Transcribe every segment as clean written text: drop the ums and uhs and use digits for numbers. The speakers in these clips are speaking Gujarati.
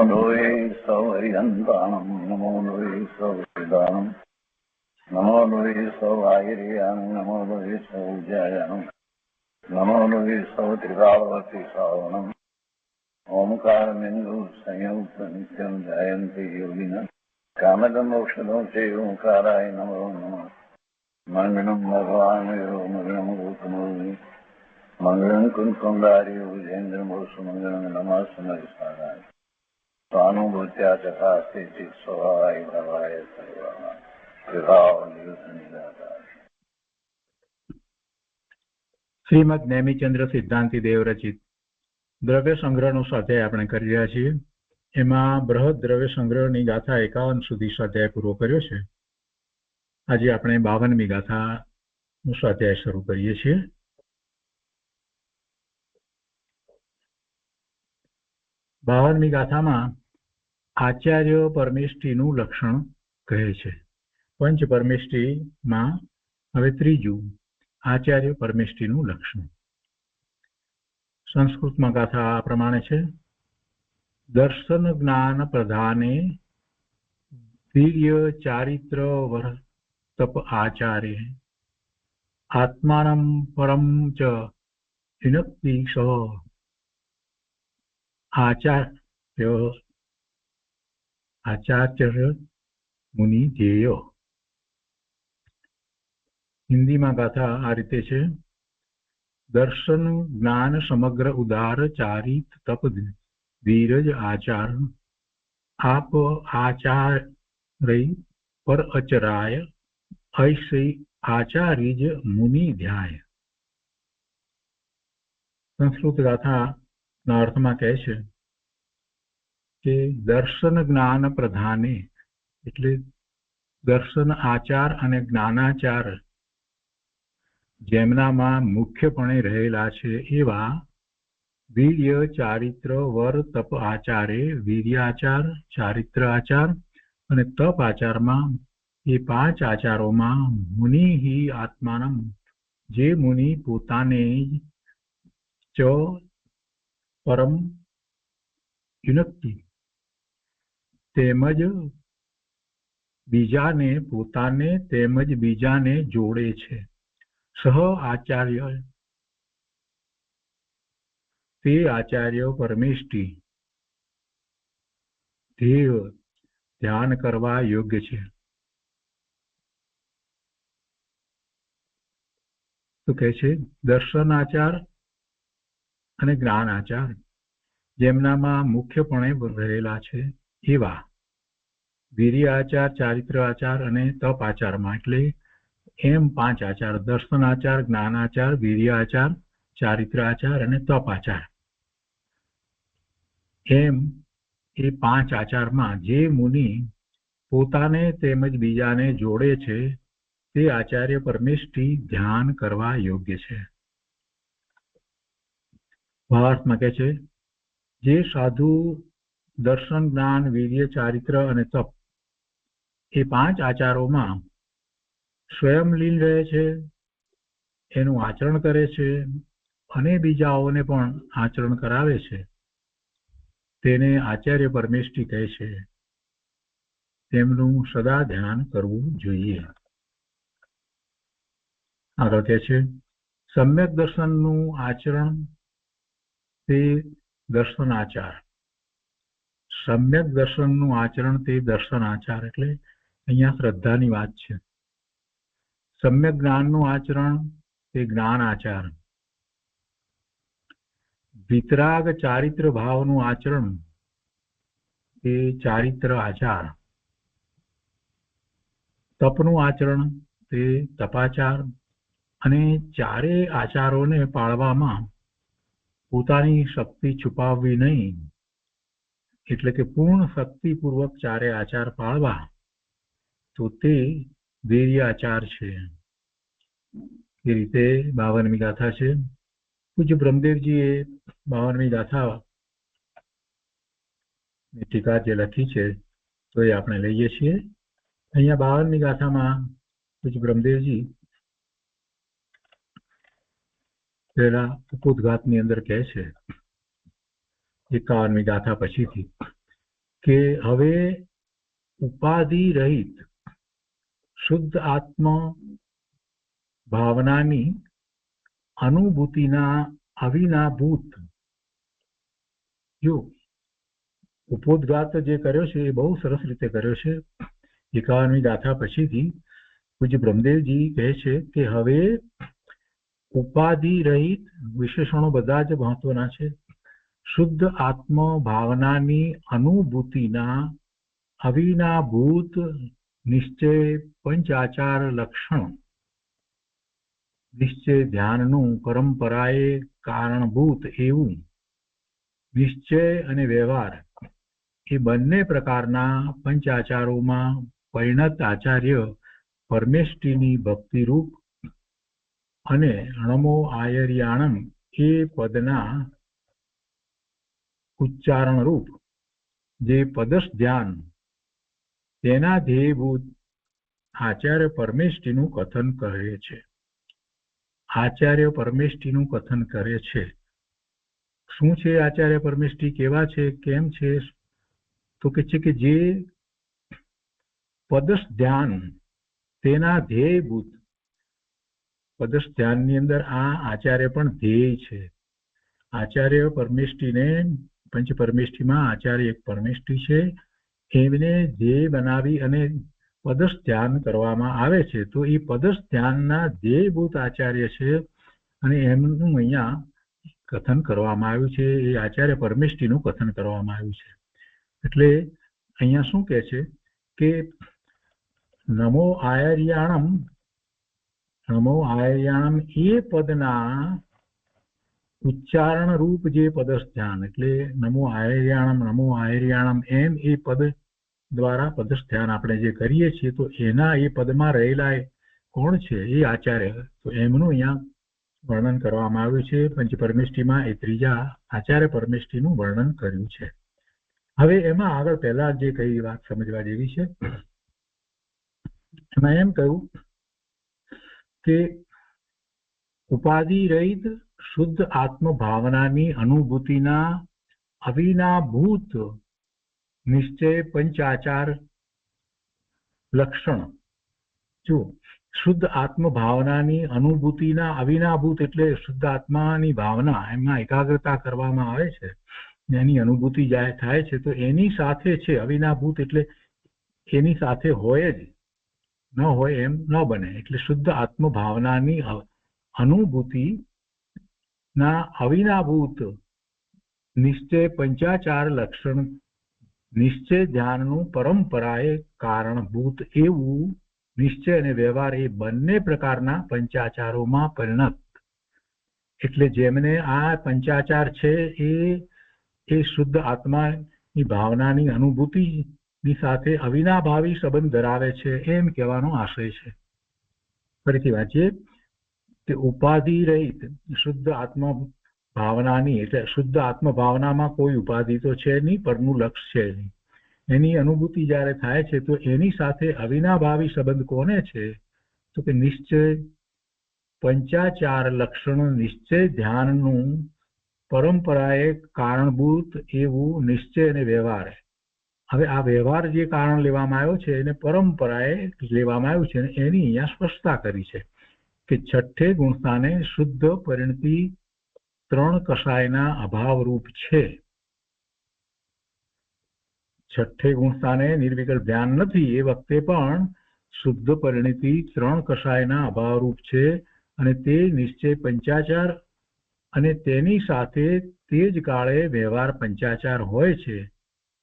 લોહે સૌહરિહંતાણમ નમો લોહે સૌહરિદાનમ નમો લોહે સૌઆયર્યાણમ નમો લોહે સૌજ્યાયાણમ નમો લોહે સૌત્રિકાવતી શ્રાવણમ ઓમકારમેન્દુ સંયુક્ત નિત્યમ જયંતિ યોગિના કામદમોક્ષદો છે ઓંકારાય નમો નમઃ મંગળમ ભગવાન મંગળમ ગૌતમોર્મિ મંગળમ કુંકુંડાર્ય વિજેન્દ્રમોષ મંગળમ નમઃ સમયસારાય સ્વાનુભૂત્યા ચકાસ્તે ચિત્ત સ્વભાવાય ભવાય સર્વઃ શ્રીમદ નેમિચંદ્ર સિદ્ધાંતિ દેવ રચિત દ્રવ્ય સંગ્રહનો સ્વાધ્યાય આપણે કરી રહ્યા છીએ. એમાં બૃહદ દ્રવ્ય સંગ્રહની ગાથા 51 સુધી સ્વાધ્યાય પૂરો કર્યો છે. આજે આપણે 52મી ગાથાનો સ્વાધ્યાય શરૂ કરીએ છીએ. બાવનમી ગાથામાં આચાર્ય પરમેષ્ટિનું લક્ષણ કહે છે. પંચ પરમેષ્ટિમાં હવે ત્રીજું આચાર્ય પરમેષ્ટિનું લક્ષણ. સંસ્કૃતમાં ગાથા આ પ્રમાણે છે. દર્શન જ્ઞાન પ્રધાને વીર્ય ચારિત્ર તપ આચારે આત્માનમ પરમ ચ વિનક્તિ સહ આચાર્ય મુનિ ધ્યેય. હિન્દીમાં ગાથા આ રીતે છે. દર્શન જ્ઞાન સમગ્ર ઉદાર ચારિત તપ ધીરજ આચાર આપ આચાર્ય પર અચરાય ऐसे आचार्य मुनि ध्याय. સંસ્કૃત ગાથાના અર્થમાં કહે છે કે દર્શન જ્ઞાન પ્રધાને એટલે દર્શન આચાર અને જ્ઞાનાચાર જેમનામાં મુખ્યપણે રહેલા છે એવા વીર્ય ચારિત્ર વર તપ આચારે વીર્યાચાર ચારિત્ર આચાર અને તપ આચારમાં એ 5 આચારોમાં મુનિ આત્માનમ જે મુનિ પોતાને ચ પરમ યુનક્તિ તેમજ બીજાને પોતાને તેમજ બીજાને જોડે છે. સહ આચાર્ય તે આચાર્ય પરમેષ્ટિ ધ્યેય ધ્યાન કરવા યોગ્ય છે. તો કહે છે દર્શન આચાર અને જ્ઞાન આચાર જેમનામાં મુખ્યપણે રહેલા છે એવા વીર્ય આચાર ચારિત્ર આચાર અને તપ આચારમાં એટલે એમ 5 આચાર દર્શન આચાર જ્ઞાન આચાર વીર્ય આચાર ચારિત્ર આચાર અને તપ આચાર એમ એ 5 આચારમાં જે મુનિ પોતાને તેમજ બીજાને જોડે છે તે આચાર્ય પરમેષ્ટિ ધ્યાન કરવા યોગ્ય છે. ભાવાર્થમાં કહે છે જે સાધુ દર્શન જ્ઞાન વીર્ય ચારિત્ર અને તપ એ 5 આચારોમાં સ્વયં લીન રહે છે, એનું આચરણ કરે છે અને બીજાઓને પણ આચરણ કરાવે છે તેને આચાર્ય પરમેષ્ટિ કહે છે. તેમનું સદા ધ્યાન કરવું જોઈએ. આગળ કહે છે સમ્યક દર્શનનું આચરણ તે દર્શન આચાર. સમ્યક દર્શનનું આચરણ તે દર્શન આચાર એટલે અહીંયા શ્રદ્ધાની વાત છે. સમ્યક જ્ઞાનનું આચરણ તે જ્ઞાન આચાર. વિતરાગ ચારિત્ર ભાવનું આચરણ તે ચારિત્ર આચાર. તપનું આચરણ તે તપાચાર અને ચારે આચારોને પાળવામાં પોતાની શક્તિ છુપાવવી નહીં એટલે કે પૂર્ણ શક્તિપૂર્વક ચારે આચાર પાળવા તો તે વીર્ય આચાર છે. એ રીતે 52મી ગાથા છે. પૂજ્ય બ્રહ્મદેવજીએ 52મી ગાથા ટીકા જે લખી છે તો એ આપણે લઈએ છીએ. અહીંયા 52મી ગાથામાં પૂજ્ય બ્રહ્મદેવજી પહેલા ઉપોદ્ઘાતની અંદર કહે છે 51મી ગાથા પછીથી કે હવે ઉપાધિ રહિત શુદ્ધ આત્મ ભાવનાની અનુભૂતિના અવિનાભૂત, જો ઉપોદ્ઘાત જે કર્યો છે એ બહુ સરસ રીતે કર્યો છે. 51મી ગાથા પછીથી પૂજ્ય બ્રહ્મદેવજી કહે છે કે હવે ઉપાધિ રહિત, વિશેષણો બધા જ મહત્વના છે, શુદ્ધ આત્મ ભાવનાની અનુભૂતિના અવિનાભૂત નિશ્ચય પંચાચાર લક્ષણ, નિશ્ચય ધ્યાનનું પરંપરાએ કારણભૂત એવું નિશ્ચય અને વ્યવહાર એ બંને પ્રકારના પંચાચારોમાં પરિણત આચાર્ય પરમેષ્ટિની ભક્તિરૂપ અને અણમો આયર્યાણમ એ પદના ઉચ્ચારણ રૂપ જે પદસ્થ ધ્યાન, તેના ધ્યેયભૂત આચાર્ય પરમેષ્ટિનું કથન કરે છે. આચાર્ય પરમેષ્ટિનું કથન કરે છે. શું છે આચાર્ય પરમેષ્ટિ, કેવા છે, કેમ છે? તો કે છે કે જે પદસ્થ ધ્યાન તેના ધ્યેયભૂત, પદસ્થ ધ્યાનની અંદર આ આચાર્ય પણ ધ્યેય છે. આચાર્ય પરમેષ્ટિને, પંચ પરમેષ્ટિમાં આચાર્ય એક પરમેષ્ટિ છે, એમને ધ્યેય બનાવી અને પદસ્થ ધ્યાન કરવામાં આવે છે. તો એ પદસ્થ ધ્યાનના ધ્યેયભૂત આચાર્ય છે અને એમનું અહીંયા કથન કરવામાં આવ્યું છે. એ આચાર્ય પરમેષ્ટિનું કથન કરવામાં આવ્યું છે. એટલે અહીંયા શું કહે છે કે નમો આયર્યાણમ, નમો આયર્યાણમ એ પદના ઉચ્ચારણ રૂપ જે પદસ્થ ધ્યાન, એટલે નમો આયર્યાણમ એમ એ પદ દ્વારા પદસ્થ ધ્યાન આપણે જે કરીએ છીએ, તો એના એ પદમાં રહેલા કોણ છે? એ આચાર્ય. તો એમનું અહીંયા વર્ણન કરવામાં આવ્યું છે. પંચ પરમેષ્ટિમાં એ ત્રીજા આચાર્ય પરમેષ્ટિનું વર્ણન કર્યું છે. હવે એમાં આગળ પહેલા જે કઈ વાત સમજવા જેવી છે, એમાં એમ કહ્યું કે ઉપાધિ રહિત શુદ્ધ આત્મ ભાવનાની અનુભૂતિના અવિનાભૂત નિશ્ચય પંચાચાર લક્ષણ. જો શુદ્ધ આત્મ ભાવનાની અનુભૂતિના અવિનાભૂત એટલે શુદ્ધ આત્માની ભાવના, એમાં એકાગ્રતા કરવામાં આવે છે, એની અનુભૂતિ થાય છે, તો એની સાથે છે. અવિનાભૂત એટલે એની સાથે હોય જ, ન હોય એમ ન બને. એટલે શુદ્ધ આત્મ ભાવનાની અનુભૂતિ ના અવિનાભૂત નિશ્ચય પંચાચાર લક્ષણ, નિશ્ચય ધ્યાનનું પરંપરાએ કારણભૂત એવું નિશ્ચય અને વ્યવહાર એ બંને પ્રકારના પંચાચારોમાં પરિણત. એટલે જેમને આ પંચાચાર છે એ શુદ્ધ આત્માની ભાવનાની અનુભૂતિની સાથે અવિનાભાવી સંબંધ ધરાવે છે, એમ કહેવાનો આશય છે. ફરીથી વાંચીએ કે ઉપાધિ રહિત શુદ્ધ આત્મા ભાવનાની, એટલે શુદ્ધ આત્મ ભાવનામાં કોઈ ઉપાધિ તો છે નહીં, પરનું લક્ષ છે નહીં. એની અનુભૂતિ જ્યારે થાય છે તો એની સાથે અવિનાભાવી સંબંધ કોને છે? તો કે નિશ્ચય પંચાચાર લક્ષણ, નિશ્ચય ધ્યાનનું પરંપરાએ કારણભૂત એવું નિશ્ચય અને વ્યવહાર. હવે આ વ્યવહાર જે કારણ લેવામાં આવ્યો છે એને પરંપરાએ લેવામાં આવ્યું છે, અને એની અહીંયા સ્પષ્ટતા કરી છે કે છઠ્ઠે ગુણસ્થાને શુદ્ધ પરિણતિ ત્રણ કષાયના અભાવરૂપ છે. છઠ્ઠે ગુણસ્થાને નિર્વિકલ્પ ધ્યાન નથી, એ વખતે પણ શુદ્ધ પરિણતિ ત્રણ કષાયના અભાવરૂપ છે, અને તે નિશ્ચય પંચાચાર અને તેની સાથે તે જ કાળે વ્યવહાર પંચાચાર હોય છે.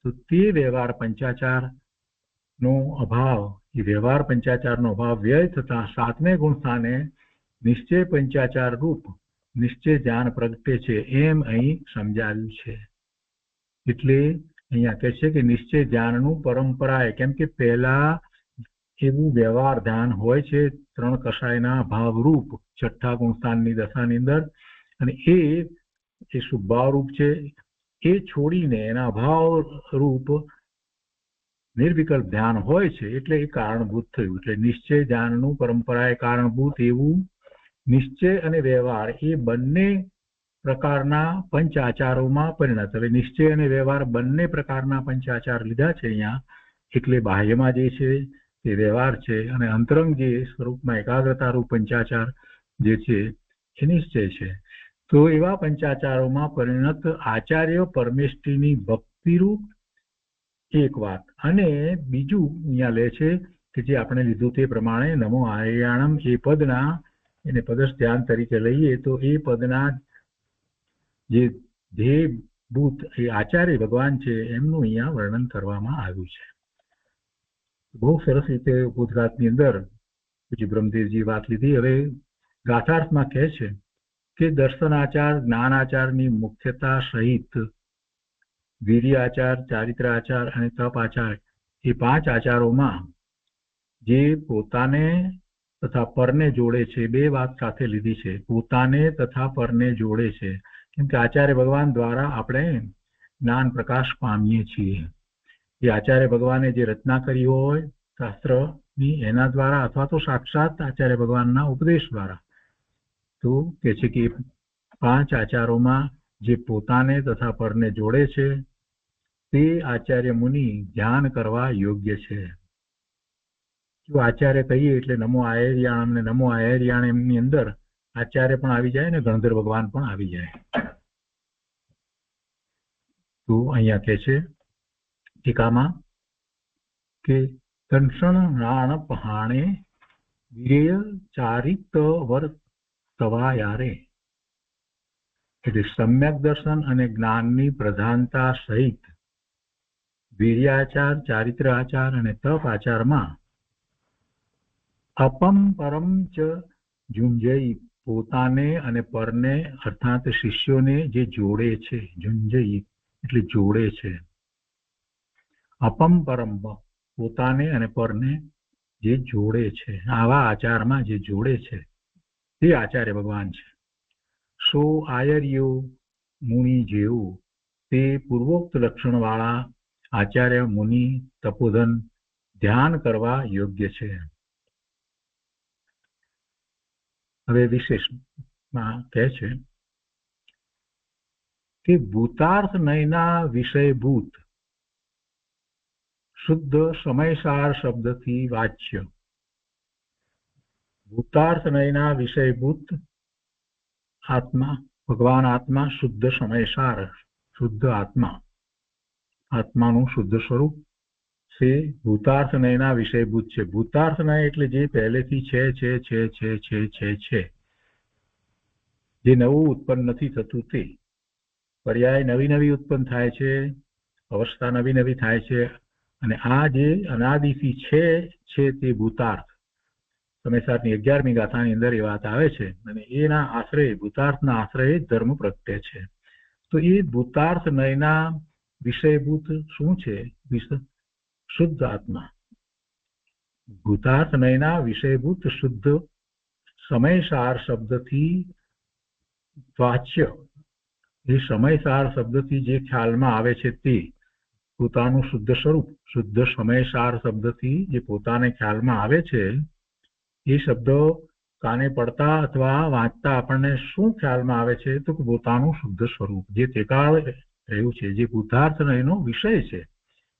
તો તે વ્યવહાર પંચાચારનો અભાવ, એ વ્યવહાર પંચાચારનો અભાવ વ્યય થતા સાતમે ગુણસ્થાને નિશ્ચય પંચાચાર રૂપ નિશ્ચય ધ્યાન પ્રગટે છે, એમ અહીં સમજાવ્યું છે. એટલે અહીંયા કહે છે કે નિશ્ચય ધ્યાનનું પરંપરાએ, કેમ કે પહેલા એવું વ્યવહાર ધ્યાન હોય છે ત્રણ કષાયના ભાવરૂપ છઠ્ઠા ગુણસ્થાનની દશાની અંદર, અને એ શુભાવરૂપ છે. એ છોડીને એના ભાવ રૂપ નિર્વિકલ્પ ધ્યાન હોય છે, એટલે એ કારણભૂત થયું. એટલે નિશ્ચય ધ્યાનનું પરંપરાએ કારણભૂત એવું નિશ્ચય અને વ્યવહાર એ બંને પ્રકારના પંચાચારોમાં પરિણત. એટલે નિશ્ચય અને વ્યવહાર બંને પ્રકારના પંચાચાર લીધા છે અહીંયા. એટલે બાહ્યમાં જે છે તે વ્યવહાર છે અને અંતરંગ જે સ્વરૂપમાં એકાગ્રતા રૂપ પંચાચાર જે છે એ નિશ્ચય છે. તો એવા પંચાચારોમાં પરિણત આચાર્ય પરમેષ્ઠીની ભક્તિરૂપ એક વાત, અને બીજું અહીંયા લે છે કે જે આપણે લીધું તે પ્રમાણે નમો આર્યાણમ એ પદના, એને પદસ્થ ધ્યાન તરીકે લઈએ તો એ પદના જે ધ્યેયભૂત એ આચાર્ય ભગવાન છે એમનું અહીંયા વર્ણન કરવામાં આવ્યું છે. બહુ સરસ રીતે ઉદ્ઘાતની અંદર પછી બ્રહ્મદેવજી વાત લીધી. હવે ગાથાર્થમાં કહે છે કે દર્શનાચાર જ્ઞાનાચારની મુખ્યતા સહિત વીર્યાચાર, ચારિત્રાચાર અને તપાચાર એ 5 આચારોમાં જે પોતાને તથા પરને જોડે છે, 2 વાત સાથે લીધી છે, પોતાને તથા પરને જોડે છે. કેમ કે આચાર્ય ભગવાન દ્વારા આપણે જ્ઞાન પ્રકાશ પામીએ છીએ. એ આચાર્ય ભગવાને જે રચના કરી હોય શાસ્ત્રની એના દ્વારા અથવા તો સાક્ષાત આચાર્ય ભગવાનના ઉપદેશ દ્વારા, તો કે છે કે 5 આચારોમાં જે પોતાને તથા પરને જોડે છે તે આચાર્ય મુનિ ધ્યાન કરવા યોગ્ય છે. જો આચાર્ય કહીએ એટલે નમો આયર્યાણમ ને નમો આયર્યાણમ ની અંદર આચાર્ય પણ આવી જાય ને ગણધર ભગવાન પણ આવી જાય. તો અહીંયા કે છે ટીકામાં કે દંશન રાણ પહાણે વીર્ય ચારિત વર્તવાયારે, એટલે સમ્યક દર્શન અને જ્ઞાનની પ્રધાનતા સહિત વીર્યાચાર, ચારિત્ર આચાર અને તપ આચારમાં અપમ પરમ ચ ઝુંઝઈ, પોતાને અને પરને અર્થાત શિષ્યોને જે જોડે છે, ઝુંઝઈ એટલે જોડે છે, અપમ પરમ પોતાને અને પરને જે જોડે છે, આવા આચારમાં જે જોડે છે તે આચાર્ય ભગવાન છે. સો આયર્યો મુનિ જેવું તે પૂર્વોક્ત લક્ષણ વાળા આચાર્ય મુનિ તપોધન ધ્યાન કરવા યોગ્ય છે. હવે વિશેષમાં કહે છે કે ભૂતાર્થ નયના વિષયભૂત શુદ્ધ સમયસાર શબ્દથી વાચ્ય. ભૂતાર્થ નયના વિષયભૂત આત્મા ભગવાન આત્મા શુદ્ધ સમયસાર, શુદ્ધ આત્મા, આત્માનું શુદ્ધ સ્વરૂપ છે. ભૂતાર્થ નયના વિષયભૂત છે. ભૂતાર્થ નય એટલે જે પહેલેથી છે, જે નવું ઉત્પન્ન નથી થતું તે. પર્યાય નવી નવી ઉત્પન્ન થાય છે, અવસ્થા નવી નવી થાય છે, અને આ જે અનાદિથી છે તે ભૂતાર્થ. સમયસારની 11મી ગાથાની અંદર એ વાત આવે છે, અને એના આશ્રય, ભૂતાર્થના આશ્રય ધર્મ પ્રગટે છે. તો એ ભૂતાર્થ નયના વિષયભૂત શું છે? શુદ્ધ આત્મા. ભૂતાર્થ નયના વિષયભૂત શુદ્ધ સમયસાર શબ્દથી વાચ્ય, એ સમયસાર શબ્દથી જે ખ્યાલમાં આવે છે તે પોતાનું શુદ્ધ સ્વરૂપ. શુદ્ધ સમયસાર શબ્દથી જે પોતાને ખ્યાલમાં આવે છે એ શબ્દ કાને પડતા અથવા વાંચતા આપણને શું ખ્યાલમાં આવે છે? તો પોતાનું શુદ્ધ સ્વરૂપ જે તેકાળ રહ્યું છે, જે ભૂતાર્થ નયનો વિષય છે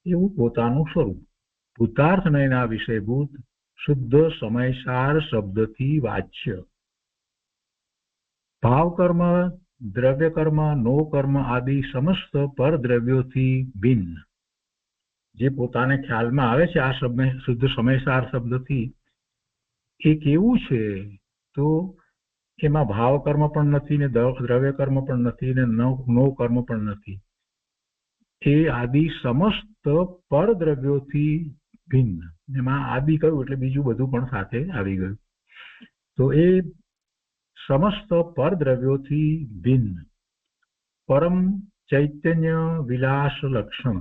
એવું પોતાનું સ્વરૂપ. ભૂતાર્થ નયના વિષયભૂત શુદ્ધ સમયસાર શબ્દથી વાચ્ય. ભાવકર્મ, દ્રવ્યકર્મ, નો કર્મ આદિ સમસ્ત પરદ્રવ્યોથી ભિન્ન જે પોતાને ખ્યાલમાં આવે છે આ શુદ્ધ સમયસાર શબ્દથી, એ કેવું છે? તો એમાં ભાવ કર્મ પણ નથી ને દ્રવ્ય કર્મ પણ નથી ને નો કર્મ પણ નથી. એ આદિ સમસ્ત પરદ્રવ્યોથી ભિન્ન. એમાં આદિ કહ્યું એટલે બીજું બધું પણ સાથે આવી ગયું. તો એ સમસ્ત પરદ્રવ્યોથી ભિન્ન પરમ ચૈતન્ય વિલાસ લક્ષણ.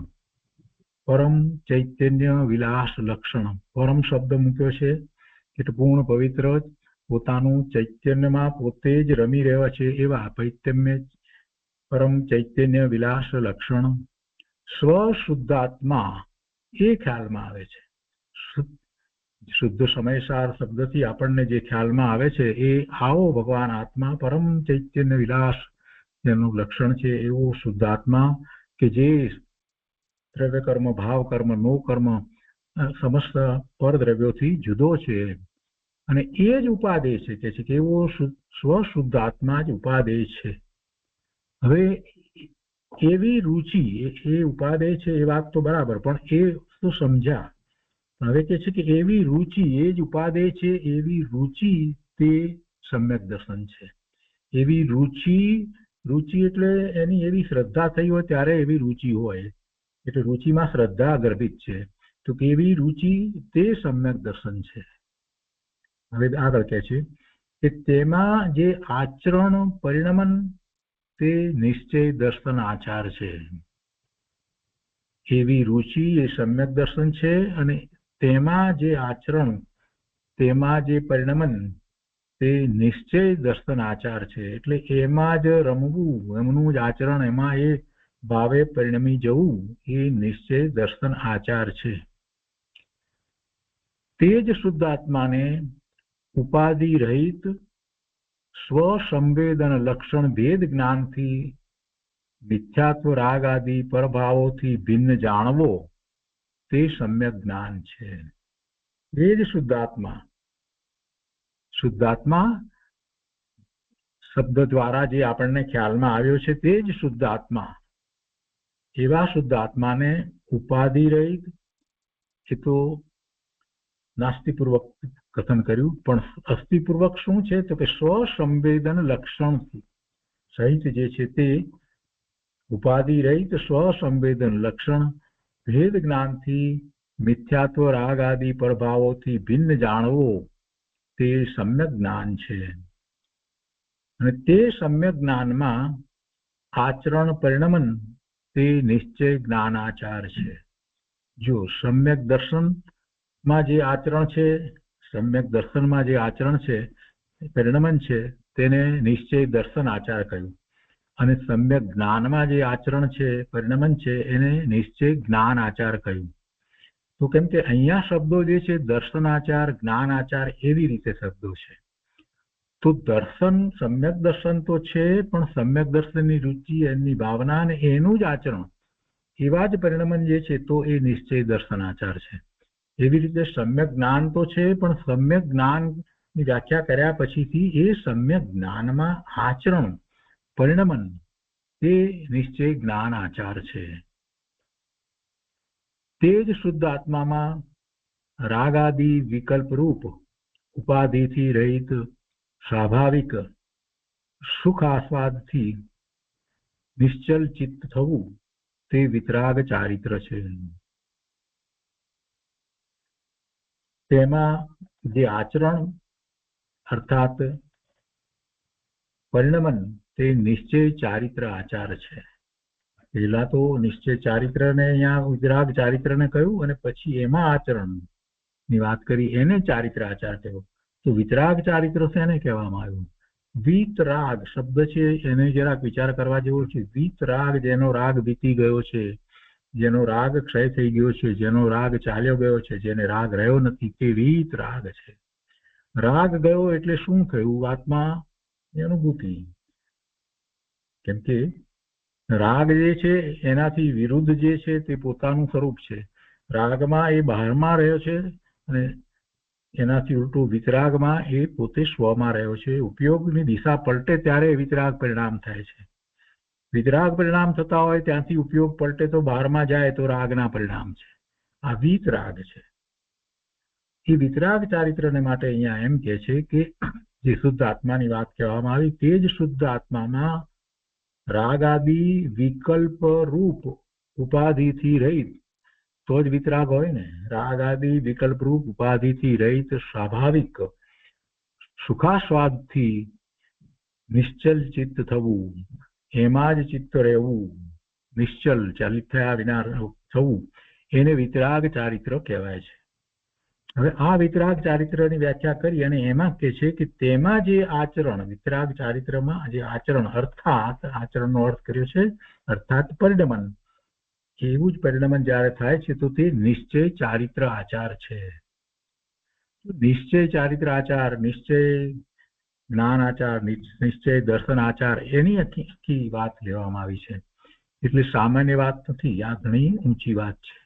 પરમ ચૈતન્ય વિલાસ લક્ષણ. પરમ શબ્દ મૂક્યો છે એટલે પૂર્ણ પવિત્ર પોતાનું ચૈતન્યમાં પોતે જ રમી રહ્યા છે એવા પરમ ચૈતન્ય વિલાસ લક્ષણ સ્વશુદ્ધાત્મા એ ખ્યાલમાં આવે છે. શુદ્ધ સમયસાર શબ્દથી આપણને જે ખ્યાલમાં આવે છે એ આવો ભગવાન આત્મા પરમ ચૈતન્ય વિલાસ જેનું લક્ષણ છે એવો શુદ્ધાત્મા કે જે દ્રવ્ય કર્મ, ભાવ કર્મ, નો કર્મ સમસ્ત પરદ્રવ્યોથી જુદો છે અને એ જ ઉપાદેય છે કે છે કે એવો સ્વશુદ્ધ આત્મા જ ઉપાદેય છે. હવે એવી રુચિ એ ઉપાદેય છે એ વાત તો બરાબર, પણ એ તો સમજ્યા. હવે કે છે કે એવી રુચિ એ જ ઉપાદેય છે, એવી રુચિ તે સમ્યક દર્શન છે. એવી રુચિ એટલે એની એવી શ્રદ્ધા થઈ હોય ત્યારે એવી રુચિ હોય, એટલે રુચિમાં શ્રદ્ધા ગર્ભિત છે. તો કેવી રુચિ તે સમ્યક દર્શન છે. હવે આગળ કહે છે કે તેમાં જે આચરણ પરિણમન તે નિશ્ચય દર્શન આચાર છે. એવી રુચિ એ સમ્યક દર્શન છે અને તેમાં જે આચરણ, તેમાં જે પરિણમન તે નિશ્ચય દર્શન આચાર છે. એટલે એમાં જ રમવું, એમનું જ આચરણ, એમાં એ ભાવે પરિણમી જવું એ નિશ્ચય દર્શન આચાર છે. તે જ શુદ્ધ આત્માને ઉપાધિ રહિત સ્વસંવેદન લક્ષણ ભેદ જ્ઞાનથી મિથ્યાત્વ રાગ આદિ પરભાવોથી ભિન્ન જાણવો તે સમ્યક જ્ઞાન છે. એ જ શુદ્ધાત્મા શબ્દ દ્વારા જે આપણને ખ્યાલમાં આવ્યો છે તે જ શુદ્ધ આત્મા. એવા શુદ્ધ આત્માને ઉપાધિ રહિત, એ તો નાસ્તિપૂર્વક કથન કર્યું, પણ અસ્થિપૂર્વક શું છે તો કે સ્વસંવેદન લક્ષણથી સહિત જે છે તે ઉપાધિ રહિત સ્વસંવેદન લક્ષણ ભેદ જ્ઞાનથી મિથ્યાત્વ રાગ આદિ પ્રભાવોથી ભિન્ન જાણવો તે સમ્યક જ્ઞાન છે. અને તે સમ્યક જ્ઞાનમાં આચરણ પરિણમન તે નિશ્ચય જ્ઞાનાચાર છે. જો સમ્યક દર્શનમાં જે આચરણ છે, સમ્યક દર્શનમાં જે આચરણ છે, પરિણમન છે, તેને નિશ્ચય દર્શન આચાર કહ્યું. અને સમ્યક જ્ઞાનમાં જે આચરણ છે, પરિણમન છે, એને નિશ્ચય જ્ઞાન આચાર કહ્યું. તો કેમ કે અહીંયા શબ્દો જે છે દર્શનાચાર, જ્ઞાન આચાર એવી રીતે શબ્દો છે. તો દર્શન, સમ્યક દર્શન તો છે, પણ સમ્યક દર્શનની રુચિ, એમની ભાવના અને એનું જ આચરણ, એવા જ પરિણમન જે છે તો એ નિશ્ચય દર્શનાચાર છે. એવી રીતે સમ્યક જ્ઞાન તો છે, પણ સમ્યક જ્ઞાનની વ્યાખ્યા કર્યા પછીથી એ સમ્યક જ્ઞાનમાં આચરણ પરિણમન તે નિશ્ચય જ્ઞાન આચાર છે. તે જ શુદ્ધ આત્મામાં રાગાદિ વિકલ્પ રૂપ ઉપાધિથી રહિત સ્વાભાવિક સુખ આસ્વાદથી નિશ્ચલ ચિત્ત થવું તે વિતરાગ ચારિત્ર છે. તેમાં જે આચરણ અર્થાત પરિણમન તે નિશ્ચય ચારિત્ર આચાર છે. પહેલા તો નિશ્ચય ચારિત્રને અહીંયા વિતરાગ ચારિત્રને કહ્યું અને પછી એમાં આચરણની વાત કરી, એને ચારિત્ર આચાર કહ્યો. તો વિતરાગ ચારિત્ર શેને કહેવામાં આવ્યું? વિતરાગ શબ્દ છે એને જરાક વિચાર કરવા જેવો છે. વિતરાગ, જેનો રાગ વીતી ગયો છે, જેનો રાગ ક્ષય થઈ ગયો છે, જેનો રાગ ચાલ્યો ગયો છે, જેને રાગ રહ્યો નથી, તે વિતરાગ છે. રાગ ગયો એટલે શું થયું? આત્માની અનુભૂતિ. કેમ કે રાગ જે છે એનાથી વિરુદ્ધ જે છે તે પોતાનું સ્વરૂપ છે. રાગમાં એ બહારમાં રહ્યો છે અને એનાથી ઉલટું વિતરાગમાં એ પોતે સ્વમાં રહ્યો છે. ઉપયોગની દિશા પલટે ત્યારે વિતરાગ પરિણામ થાય છે. વિતરાગ પરિણામ થતા હોય ત્યાંથી ઉપયોગ પલટે તો બહારમાં જાય તો રાગના પરિણામ છે. આ વિતરાગ છે. એ વિતરાગ ચારિત્રને માટે અહીંયા એમ કે છે કે જે શુદ્ધ આત્માની વાત કહેવામાં આવી, તે જ શુદ્ધ આત્મામાં રાગ આદિ વિકલ્પ રૂપ ઉપાધિથી રહિત, તો જ વિતરાગ હોય ને. રાગ આદિ વિકલ્પ રૂપ ઉપાધિથી રહિત સ્વાભાવિક સુખાસ્વાદથી નિશ્ચલ ચિત્ત થવું, એમાં જ ચિત્ત રહેવું, નિશ્ચલ ચાલિત થયા વિના થવું, એને વિતરાગ ચારિત્ર કહેવાય છે. હવે આ વિતરાગ ચારિત્રની વ્યાખ્યા કરી અને એમાં કે છે કે તેમાં જે આચરણ, વિતરાગ ચારિત્રમાં જે આચરણ અર્થાત, આચરણનો અર્થ કર્યો છે અર્થાત પરિણમન, એવું જ પરિણમન જ્યારે થાય છે તો તે નિશ્ચય ચારિત્ર આચાર છે. નિશ્ચય ચારિત્ર આચાર, નિશ્ચય જ્ઞાન આચાર, નિશ્ચય, દર્શન આચાર, એની આખી વાત લેવામાં આવી છે. એટલે સામાન્ય વાત નથી, આ ઘણી ઊંચી વાત છે.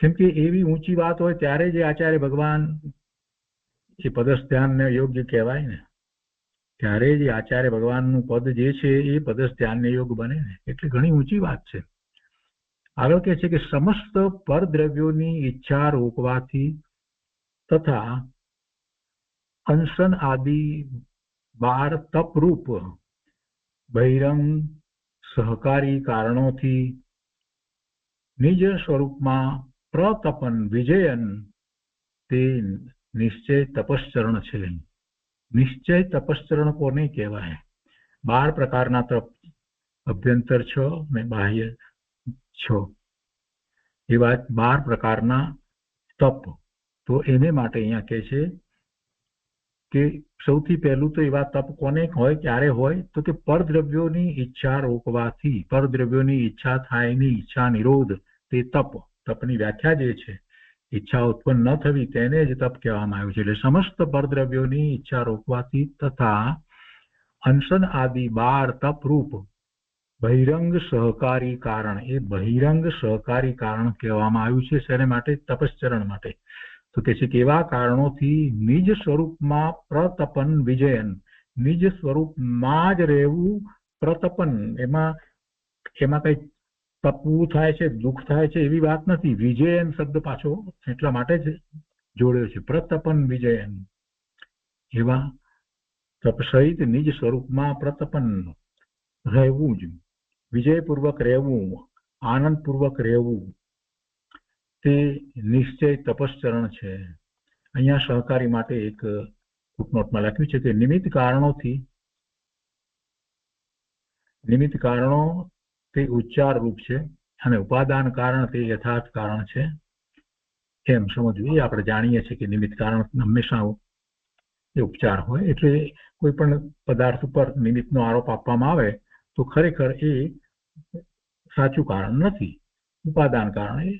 કેમ કે એવી ઊંચી વાત હોય ત્યારે જ આચાર્ય ભગવાન એ પદસ્થાનને યોગ્ય કહેવાય ને, ત્યારે જ આચાર્ય ભગવાનનું પદ જે છે એ પદસ્થાનને યોગ બને ને. એટલે ઘણી ઊંચી વાત છે. આગળ કહે છે કે સમસ્ત પરદ્રવ્યોની ઈચ્છા રોકવાથી તથા અનશન આદિ 12 તપરૂપ બહિરંગ સહકારી કારણોથી નિજ સ્વરૂપમાં પ્રતપન વિજયન તે નિશ્ચય તપશ્ચરણ છે. નિશ્ચય તપશ્ચરણ કોને કહેવાય? 12 પ્રકારના તપ, અભ્યંતર 6 અને બાહ્ય 6, એવા 12 પ્રકારના તપ. તો એને માટે અહીંયા કહે છે કે સૌથી પહેલું તો એવા તપ કોને હોય, ક્યારે હોય? તો કે પરદ્રવ્યોની ઈચ્છા રોકવાથી, પરદ્રવ્યોની ઈચ્છા થાય ની ઈચ્છા નિરોધ, તે તપ. તપની વ્યાખ્યા જે છે, ઈચ્છા ઉત્પન્ન ન થવી, તેને જ તપ કહેવામાં આવ્યું છે. એટલે સમસ્ત પરદ્રવ્યોની ઈચ્છા રોકવાથી તથા અનશન આદિ 12 તપરૂપ બહિરંગ સહકારી કારણ, એ બહિરંગ સહકારી કારણ કહેવામાં આવ્યું છે. શેને માટે? તપશ્ચરણ માટે. તો કે છે કે એવા કારણોથી નિજ સ્વરૂપમાં પ્રતપન વિજયન, નિજ સ્વરૂપમાં જ રહેવું પ્રતપન. એમાં કઈ તપવું થાય છે, દુઃખ થાય છે એવી વાત નથી. વિજયન શબ્દ પાછો એટલા માટે જ જોડ્યો છે, પ્રતપન વિજયન. એવા તપ સહિત નિજ સ્વરૂપમાં પ્રતપન રહેવું જ, વિજયપૂર્વક રહેવું, આનંદપૂર્વક રહેવું, તે નિશ્ચય તપશ્ચરણ છે. અહીંયા સહકારી માટે એક ફૂટનોટમાં લખ્યું છે કે નિમિત્ત કારણો તે ઉચ્ચાર રૂપ છે અને ઉપાદાન કારણ તે યથાર્થ કારણ છે, એમ સમજવું. એ આપણે જાણીએ છીએ કે નિમિત્ત કારણ હંમેશા એ ઉપચાર હોય. એટલે કોઈ પણ પદાર્થ ઉપર નિમિત્તનો આરોપ આપવામાં આવે તો ખરેખર એ સાચું કારણ નથી, ઉપાદાન કારણ એ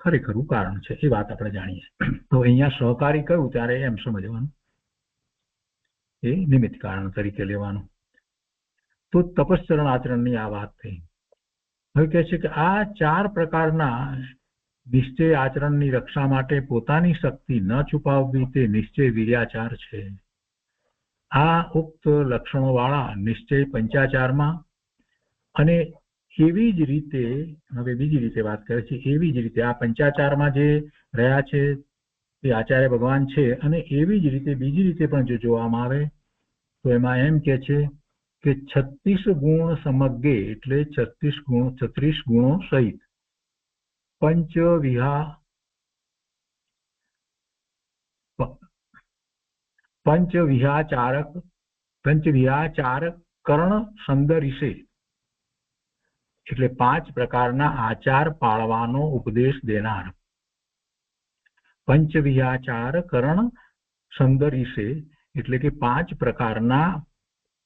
ખરેખરનું કારણ છે. એ વાત આપણે જાણીએ. તો અહીંયા સહકારી કહ્યું ત્યારે એમ સમજવાનું, એ નિમિત્ત કારણ તરીકે લેવાનું. તો તપશ્ચરણ આચરણની આ વાત થઈ. હવે કહે છે કે આ 4 પ્રકારના નિશ્ચય આચરણની રક્ષા માટે પોતાની શક્તિ ન છુપાવવી તે નિશ્ચય વીર્યાચાર છે. આ ઉક્ત લક્ષણો વાળા નિશ્ચય પંચાચારમાં અને એવી જ રીતે, હવે બીજી રીતે વાત કરે છે, એવી જ રીતે આ પંચાચારમાં જે રહ્યા છે તે આચાર્ય ભગવાન છે, અને એવી જ રીતે બીજી રીતે પણ જો જોવામાં આવે તો એમાં એમ કે છે કે 36 ગુણ સમગ્રે, એટલે 36 ગુણો સહિત પંચવિહાચારક કર્ણ સંદર્શે, એટલે 5 પ્રકારના આચાર પાળવાનો ઉપદેશ દેનાર. પંચવિહાચાર કર્ણ સંદર્શે એટલે કે 5 પ્રકારના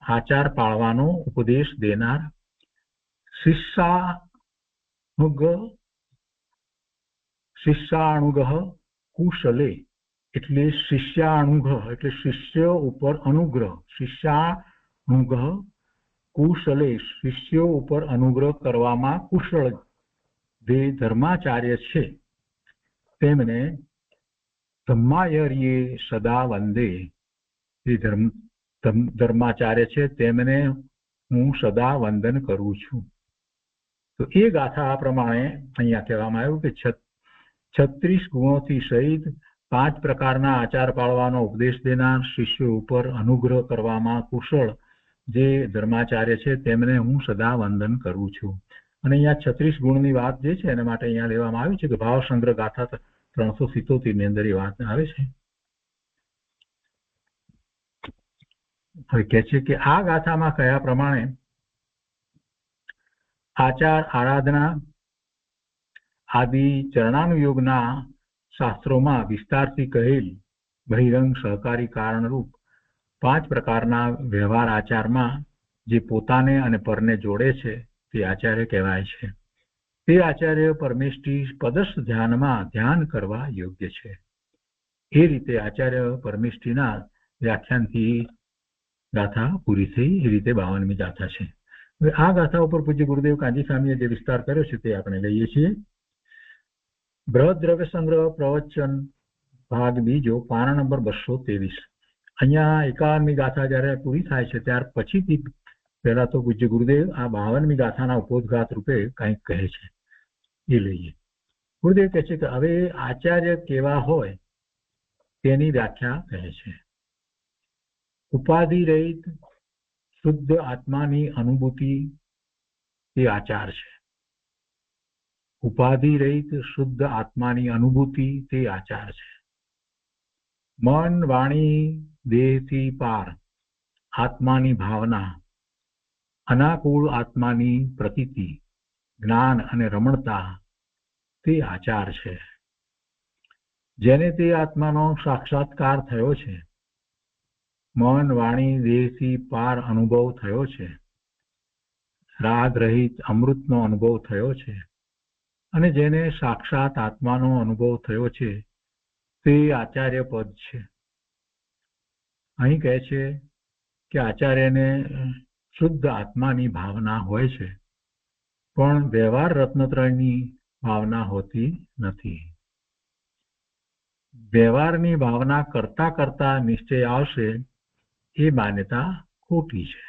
આચાર પાળવાનો ઉપદેશ દેનાર. શિષ્યાણુગ કુશલે, એટલે શિષ્યાણુગ એટલે શિષ્ય ઉપર અનુગ્રહ, શિષ્યાણુગ કુશલે, શિષ્યો ઉપર અનુગ્રહ કરવામાં કુશળ જે ધર્માચાર્ય છે તેમને ધમ્માયર્યે સદા વંદે, એ ધર્માચાર્ય છે તેમને હું સદા વંદન કરું છું. તો એ ગાથા આ પ્રમાણે અહીંયા કહેવામાં આવ્યું કે 36 ગુણોથી સહિત 5 પ્રકારના આચાર પાળવાનો ઉપદેશ દેનાર, શિષ્યો ઉપર અનુગ્રહ કરવામાં કુશળ જે ધર્માચાર્ય છે તેમને હું સદા વંદન કરું છું. અને અહીંયા 36 ગુણની વાત જે છે એના માટે અહીંયા લેવામાં આવી છે કે ભાવ સંગ્રહ ગાથા 377 ની અંદર એ વાત આવે છે. હવે કહે છે કે આ ગાથામાં કયા પ્રમાણે આચાર આરાધના આદિ ચરણાનુયોગના શાસ્ત્રોમાં વિસ્તારથી કહેલ બહિરંગ સહકારી કારણરૂપ 5 પ્રકારના વ્યવહાર આચારમાં જે પોતાને અને પરને જોડે છે તે આચાર્ય કહેવાય છે. તે આચાર્ય પરમેષ્ઠી પદસ્થ ધ્યાનમાં ધ્યાન કરવા યોગ્ય છે. એ રીતે આચાર્ય પરમેષ્ઠીના વ્યાખ્યાનથી ગાથા પૂરી થઈ. એ રીતે 52મી ગાથા છે. હવે આ ગાથા ઉપર પૂજ્ય ગુરુદેવ કાંજી સ્વામીએ જે વિસ્તાર કર્યો છે તે આપણે લઈએ છીએ. બૃહદ દ્રવ્ય સંગ્રહ પ્રવચન ભાગ બીજો, પાના નંબર 223. અહીંયા 51મી ગાથા જયારે પૂરી થાય છે ત્યાર પછીથી પહેલા તો પૂજ્ય ગુરુદેવ આ 52મી ગાથાના ઉપોદઘાત રૂપે કંઈક કહે છે, એ લઈએ. ગુરુદેવ કહે છે કે હવે આચાર્ય કેવા હોય તેની વ્યાખ્યા કહે છે. ઉપાધિ રહિત શુદ્ધ આત્માની અનુભૂતિ એ આચાર છે. ઉપાધિ રહિત શુદ્ધ આત્માની અનુભૂતિ તે આચાર છે. મન વાણી દેહથી પાર આત્માની ભાવના, અનાકૂળ આત્માની પ્રતીતિ, જ્ઞાન અને રમણતા તે આચાર છે. જેને તે આત્માનો સાક્ષાત્કાર થયો છે, મન વાણી દેહથી પાર અનુભવ થયો છે, રાગ રહિત અમૃતનો અનુભવ થયો છે અને જેને સાક્ષાત આત્માનો અનુભવ થયો છે તે આચાર્ય પદ છે. અહીં કહે છે કે આચાર્યને શુદ્ધ આત્માની ભાવના હોય છે પણ વ્યવહાર રત્નત્રયની ભાવના હોતી નથી. વ્યવહારની ભાવના કરતા કરતા નિશ્ચય આવશે એ માન્યતા ખોટી છે.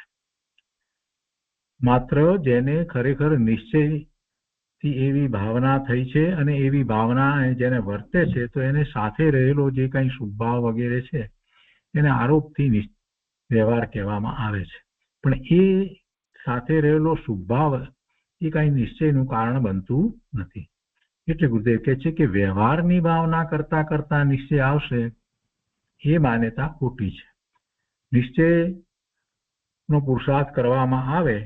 માત્ર જેને ખરેખર નિશ્ચયથી એવી ભાવના થઈ છે અને એવી ભાવના જેને વર્તે છે તો એને સાથે રહેલો જે કંઈ શુભભાવ વગેરે છે એને આરોપથી વ્યવહાર કહેવામાં આવે છે. પણ એ સાથે રહેલો શુભભાવ એ કંઈ નિશ્ચયનું કારણ બનતું નથી. એટલે ગુરુદેવ કહે છે કે વ્યવહારની ભાવના કરતા કરતા નિશ્ચય આવશે એ માન્યતા ખોટી છે. નિશ્ચયનો પુરુષાર્થ કરવામાં આવે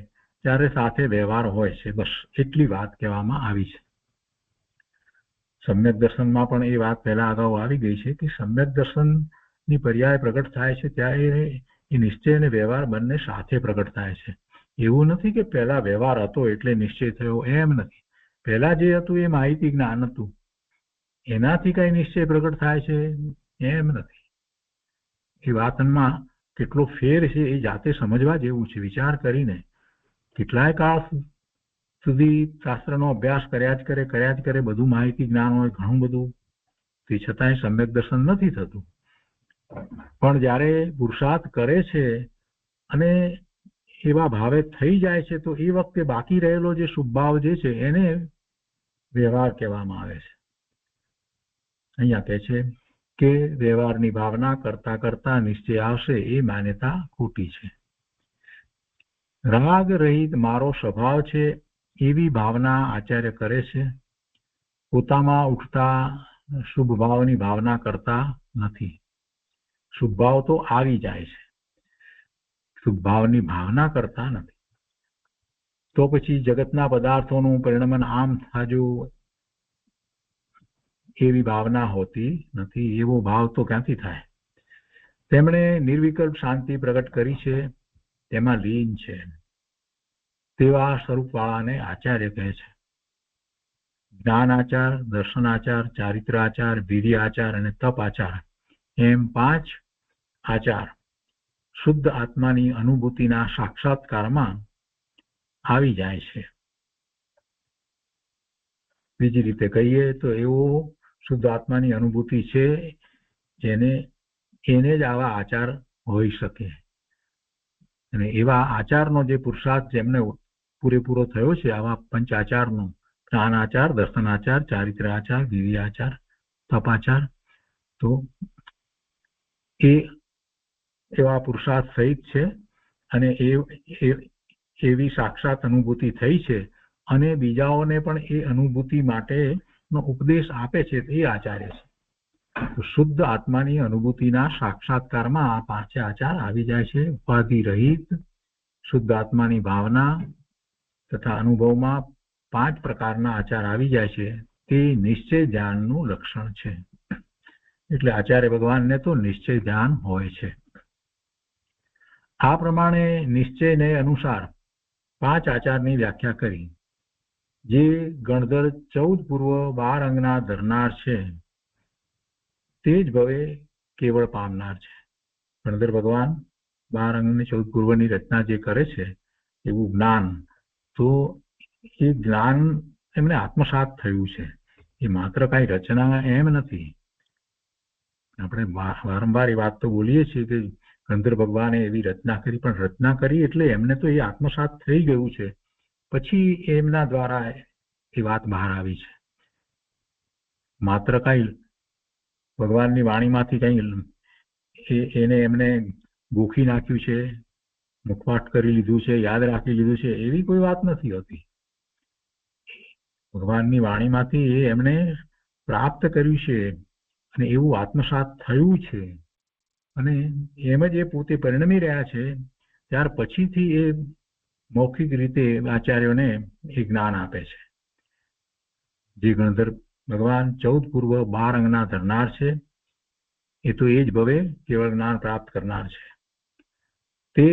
ત્યારે સાથે વ્યવહાર હોય છે, બસ એટલી વાત કહેવામાં આવી છે. સમ્યક દર્શનમાં પણ એ વાત પહેલા અગાઉ આવી ગઈ છે કે સમ્યક દર્શનની પર્યાય પ્રગટ થાય છે ત્યારે એ નિશ્ચય અને વ્યવહાર બંને સાથે પ્રગટ થાય છે. એવું નથી કે પહેલા વ્યવહાર હતો એટલે નિશ્ચય થયો, એમ નથી. પહેલા જે હતું એ માહિતી જ્ઞાન હતું, એનાથી કઈ નિશ્ચય પ્રગટ થાય છે એમ નથી. એ વાતમાં કેટલો ફેર છે એ જાતે સમજવા જેવું છે. વિચાર કરીને કેટલાય કાળ સુધી શાસ્ત્રનો અભ્યાસ કર્યા જ કરે, બધું માહિતી જ્ઞાન હોય ઘણું બધું, તે છતાંય સમ્યક દર્શન નથી થતું. પણ જ્યારે પુરુષાર્થ કરે છે અને એવા ભાવે થઈ જાય છે તો એ વખતે બાકી રહેલો જે શુભભાવ જે છે એને વ્યવહાર કહેવામાં આવે છે. અહીંયા કહે છે કે વ્યવહારની ભાવના કરતા કરતા નિશ્ચય આવશે એ માન્યતા ખોટી છે. રાગ રહિત મારો સ્વભાવ છે એવી ભાવના આચાર્ય કરે છે. પોતામાં ઉઠતા શુભ ભાવની ભાવના કરતા નથી. શુભ ભાવ તો આવી જાય છે, શુભ ભાવની ભાવના કરતા નથી. તો પછી જગતના પદાર્થોનું પરિણમન આમ થાજુ એવી ભાવના હોતી નથી. એવો ભાવ તો ક્યાંથી થાય? તેમણે નિર્વિકલ્પ શાંતિ પ્રગટ કરી છે, તેમાં લીન છે. તેવા સ્વરૂપવાળાને આચાર્ય કહે છે. જ્ઞાન આચાર, દર્શન આચાર, ચારિત્ર આચાર, વિધિ આચાર અને તપ આચાર એમ 5 આચાર શુદ્ધ આત્માની અનુભૂતિના સાક્ષાત્કારમાં આવી જાય છે. બીજી રીતે કહીએ તો એવો શુદ્ધ આત્માની અનુભૂતિ છે એને જ આવા આચાર હોઈ શકે. અને એવા આચારનો જે પુરુષાર્થ જેમને પૂરેપૂરો થયો છે, આવા 5 આચારનો, જ્ઞાન આચાર, દર્શન આચાર, ચારિત્ર આચાર, વિધિ આચાર, તપ આચાર, તો એ એવા પુરુષાર્થ સહિત છે અને એવી સાક્ષાત અનુભૂતિ થઈ છે અને બીજાઓને પણ એ અનુભૂતિ માટેનો ઉપદેશ આપે છે એ આચાર્ય છે. તો શુદ્ધ આત્માની અનુભૂતિના સાક્ષાત્કારમાં આ 5 આચાર આવી જાય છે. ઉપાધિ રહિત શુદ્ધ આત્માની ભાવના તથા અનુભવમાં 5 પ્રકારના આચાર આવી જાય છે. તે નિશ્ચય ધ્યાનનું લક્ષણ છે. એટલે આચાર્ય ભગવાનને તો નિશ્ચય ધ્યાન હોય છે. આ પ્રમાણે નિશ્ચયને અનુસાર 5 આચારની વ્યાખ્યા કરી. જે ગણધર 14 પૂર્વ 12 અંગના ધરનાર છે તે જ ભવે કેવળ પામનાર છે. ગણધર ભગવાન 12 અંગ ને 14 પૂર્વની રચના જે કરે છે એવું જ્ઞાન, તો એ જ્ઞાન એમને આત્મસાત થયું છે. એ માત્ર કઈ રચના એમ નથી. આપણે વારંવાર એ વાત તો બોલીએ છીએ કે ગણધર ભગવાને એવી રચના કરી, પણ રચના કરી એટલે એમને તો એ આત્મસાત થઈ ગયું છે. પછી એમના દ્વારા એ વાત બહાર આવી છે. માત્ર કઈ ભગવાનની વાણીમાંથી કઈ એને એમને ગોખી નાખ્યું છે, મુખપાઠ કરી લીધું છે, યાદ રાખી લીધું છે, એવી કોઈ વાત નથી હોતી. ભગવાનની વાણીમાંથી એ એમને પ્રાપ્ત કર્યું છે અને એવું આત્મસાત થયું છે, અને એમ જ એ પોતે પરિણમી રહ્યા છે. ત્યાર પછીથી એ મૌખિક રીતે આચાર્યોને એ જ્ઞાન આપે છે. જે ગણધર ભગવાન 14 પૂર્વ 12 અંગના ધરનાર છે, એ તો એ જ ભવે કેવળ જ્ઞાન પ્રાપ્ત કરનાર છે. તે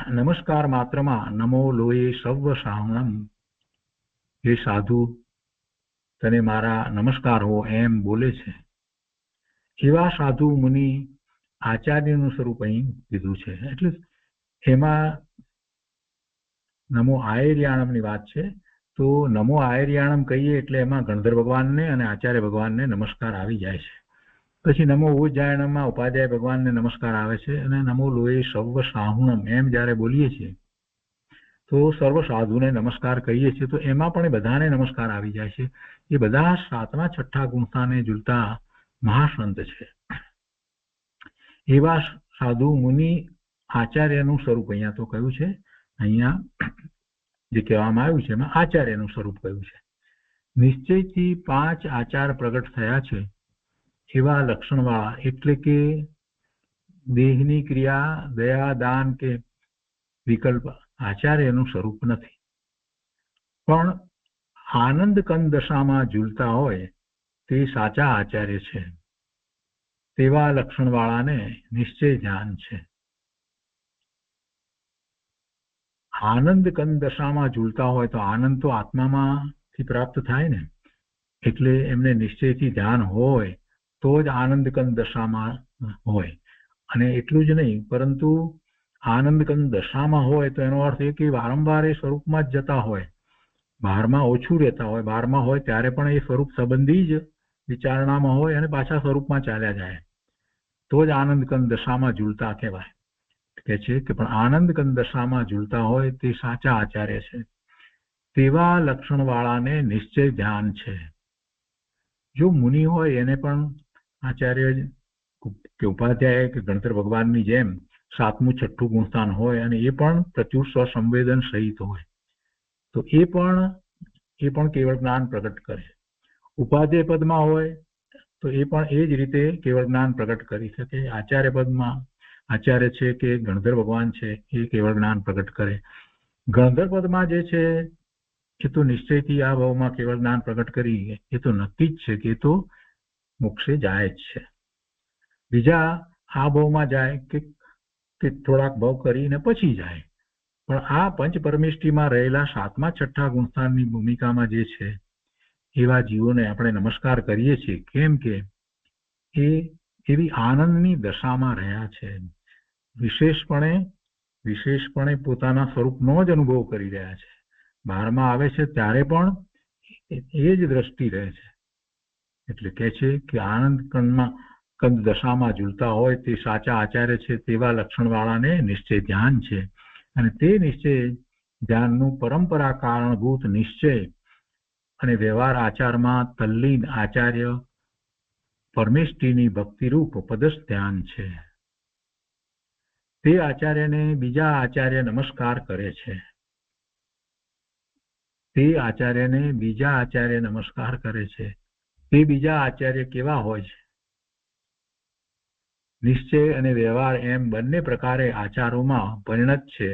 નમસ્કાર માત્રમાં નમો લોએ સર્વ સાહણમ, હે સાધુ તને મારા નમસ્કાર હો, એમ બોલે છે. એવા સાધુ મુનિ આચાર્યનું સ્વરૂપ અહીં કીધું છે. એટલે એમાં નમો આયર્યાણમની વાત છે. તો નમો આયર્યાણમ કહીએ એટલે એમાં ગણધર ભગવાનને અને આચાર્ય ભગવાનને નમસ્કાર આવી જાય છે. પછી નમો ઉજ્જાયણમમાં ઉપાધ્યાય ભગવાનને નમસ્કાર આવે છે, અને નમો લોએ સર્વ સાહુણમ એમ જયારે બોલીએ છીએ તો સર્વ સાધુને નમસ્કાર કહીએ છીએ, તો એમાં પણ બધાને નમસ્કાર આવી જાય છે. એ બધા 7મા 6ઠા ગુણસ્થાને ઝૂલતા મહાસંત છે. એવા સાધુ મુનિ આચાર્યનું સ્વરૂપ અહીંયા તો કહ્યું છે. અહીંયા જે કહેવામાં આવ્યું છે એમાં આચાર્યનું સ્વરૂપ કહ્યું છે. નિશ્ચયથી 5 આચાર પ્રગટ થયા છે એવા લક્ષણવાળા, એટલે કે દેહની ક્રિયા, દયા, દાન કે વિકલ્પ આચાર્યનું સ્વરૂપ નથી. પણ આનંદ કંદ દશામાં ઝૂલતા હોય તે સાચા આચાર્ય છે. તેવા લક્ષણવાળાને નિશ્ચય ધ્યાન છે. આનંદ કંદ દશામાં ઝૂલતા હોય તો આનંદ તો આત્મામાંથી પ્રાપ્ત થાય ને, એટલે એમને નિશ્ચયથી ધ્યાન હોય તો જ આનંદ કંદ દશામાં હોય. અને એટલું જ નહીં, પરંતુ આનંદ કંદ દશામાં હોય તો એનો અર્થ એ કે વારંવાર એ સ્વરૂપમાં જ જતા હોય, 12માં ઓછું રહેતા હોય. 12માં હોય ત્યારે પણ એ સ્વરૂપ સંબંધી જ વિચારણામાં હોય અને પાછા સ્વરૂપમાં ચાલ્યા જાય, તો જ આનંદ કંદ દશામાં ઝૂલતા કહેવાય. કે છે કે પણ આનંદ કંદ દશામાં ઝૂલતા હોય તે સાચા આચાર્ય છે. તેવા લક્ષણવાળાને નિશ્ચય ધ્યાન છે. જો મુનિ હોય એને પણ આચાર્ય કે ઉપાધ્યાય કે ગણધર ભગવાનની જેમ 7મું 6ઠું ગુણસ્થાન હોય, અને એ પણ પ્રચુર સ્વસંવેદન સહિત હોય, તો એ પણ કેવળ જ્ઞાન પ્રગટ કરે. ઉપાધ્યાય પદમાં હોય તો એ પણ એ જ રીતે કેવળ જ્ઞાન પ્રગટ કરી શકે. આચાર્ય પદમાં આચાર્ય છે કે ગણધર ભગવાન છે એ કેવળ જ્ઞાન પ્રગટ કરે. ગણધર પદમાં જે છે એ તો નિશ્ચયથી આ ભાવમાં કેવળ જ્ઞાન પ્રગટ કરી, એ તો નક્કી જ છે કે એ તો મોક્ષે જાય જ છે. બીજા આ ભાવમાં જાય કે થોડાક ભાવ કરીને પછી જાય, પણ આ પંચ પરમેષ્ટિમાં રહેલા 7મા 6ઠ્ઠા ગુણસ્થાનની ભૂમિકામાં જે છે એવા જીવોને આપણે નમસ્કાર કરીએ છીએ. કેમ કે એ એવી આનંદની દશામાં રહ્યા છે, વિશેષપણે પોતાના સ્વરૂપનો જ અનુભવ કરી રહ્યા છે. 12માં આવે છે ત્યારે પણ એ જ દ્રષ્ટિ રહે છે. એટલે કહે છે કે આનંદ કંદ દશામાં ઝૂલતા હોય તે સાચા આચાર્ય છે. તેવા લક્ષણવાળાને નિશ્ચય ધ્યાન છે, અને તે નિશ્ચય ધ્યાનનું પરંપરા કારણભૂત નિશ્ચય અને વ્યવહાર આચારમાં તલ્લીન આચાર્ય પરમેષ્ટિની ભક્તિરૂપ પદસ્થ ધ્યાન છે. તે આચાર્યને બીજા આચાર્ય નમસ્કાર કરે છે. તે આચાર્યને બીજા આચાર્ય નમસ્કાર કરે છે. તે બીજા આચાર્ય કેવા હોય છે? નિશ્ચય અને વ્યવહાર એમ બંને પ્રકારે આચારોમાં પરિણત છે.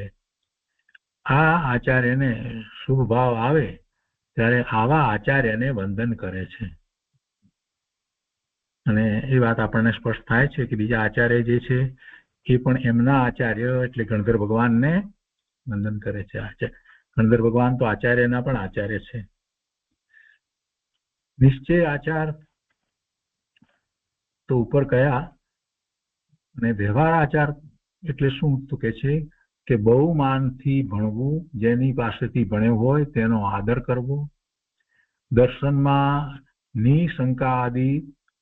આ આચાર્યને શુભ ભાવ આવે ત્યારે આવા આચાર્યને વંદન કરે છે. અને એ વાત આપણને સ્પષ્ટ થાય છે કે બીજા આચાર્ય જે છે એ પણ એમના આચાર્ય એટલે ગણધર ભગવાનને વંદન કરે છે. ગણધર ભગવાન તો આચાર્યના પણ આચાર્ય છે. નિશ્ચય આચાર તો ઉપર કયા, અને વ્યવહાર આચાર એટલે શું? તો કે છે કે બહુમાનથી ભણવું, જેની પાસેથી ભણ્યો હોય તેનો આદર કરવો, દર્શનમાં નિશંકા આદિ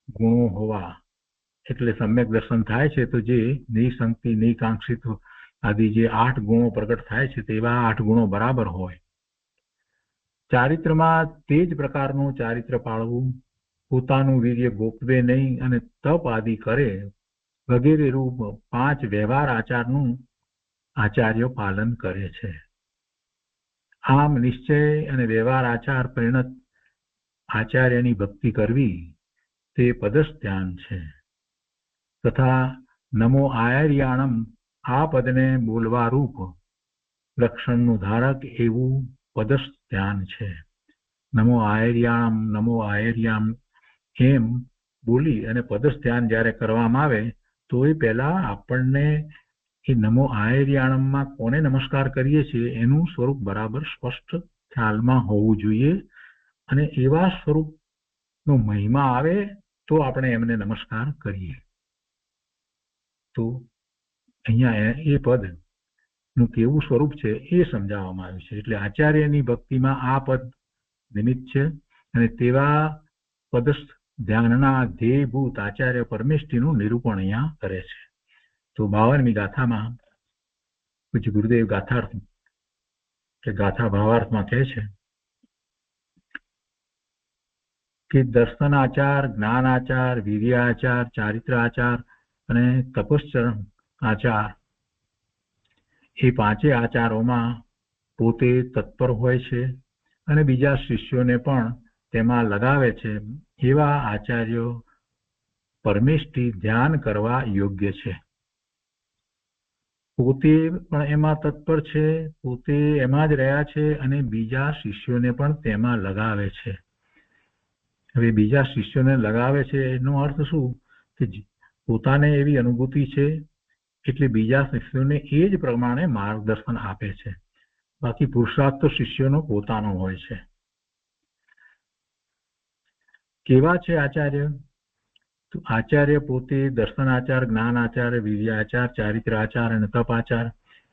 ગુણો હોવા. એટલે સમ્યક દર્શન થાય છે તો જે નિશંકી નિકાંક્ષિત આદિ જે 8 ગુણો પ્રગટ થાય છે તેવા 8 ગુણો બરાબર હોય. ચારિત્રમાં તે જ પ્રકારનું ચારિત્ર પાળવું, પોતાનું વીર્ય ગોપવે નહીં અને તપ આદિ કરે વગેરે રૂપ 5 વ્યવહાર આચારનું આચાર્ય પાલન કરે છે. આમ નિશ્ચય અને વ્યવહાર આચાર પરિણત આચાર્યની ભક્તિ કરવી તે પદસ્થ ધ્યાન છે. તથા નમો આયર્યાણમ આ પદને બોલવા રૂપ લક્ષણનું ધારક એવું પદસ્થ ધ્યાન છે. નમો આયર્યાણમ, નમો આયર્યામ એમ બોલી અને પદસ્થ ધ્યાન જ્યારે કરવામાં આવે તો એ પહેલા આપણને એ નમો આયર્યાણમમાં કોને નમસ્કાર કરીએ છીએ એનું સ્વરૂપ બરાબર સ્પષ્ટ ખ્યાલમાં હોવું જોઈએ, અને એવા સ્વરૂપનો મહિમા આવે તો આપણે એમને નમસ્કાર કરીએ. તો અહીંયા એ પદ નું કેવું સ્વરૂપ છે એ સમજાવવામાં આવ્યું છે. એટલે આચાર્યની ભક્તિમાં આ પદ નિમિત્ત છે, અને તેવા પદસ્થ ધ્યાનના ધ્યેયભૂત આચાર્ય પરમેષ્ઠીનું નિરૂપણ અહીંયા કરે છે. તો 52મી ગાથામાં પૂજ્ય ગુરુદેવ ગાથાર્થ કે ગાથા ભાવાર્થમાં કહે છે કે દર્શન આચાર, જ્ઞાન આચાર, વીર્ય આચાર, ચારિત્ર આચાર અને તપશ્ચરણ આચાર એ 5 આચારોમાં પોતે તત્પર હોય છે અને બીજા શિષ્યોને પણ તેમાં લગાવે છે. એવા આચાર્યો પરમેષ્ઠી ધ્યાન કરવા યોગ્ય છે. પોતે પણ એમાં તત્પર છે, પોતે એમાં જ રહ્યા છે અને બીજા શિષ્યોને પણ તેમાં લગાવે છે. હવે બીજા શિષ્યોને લગાવે છે એનો અર્થ શું? કે પોતાને એવી અનુભૂતિ છે એટલે બીજા શિષ્યોને એ જ પ્રમાણે માર્ગદર્શન આપે છે. બાકી પુરુષાર્થ તો શિષ્યોનો પોતાનો હોય છે. કેવા છે આચાર્ય? તો આચાર્ય પોતે દર્શન આચાર, જ્ઞાન આચાર, વીર્ય આચાર, ચારિત્ર આચાર અને તપ આચાર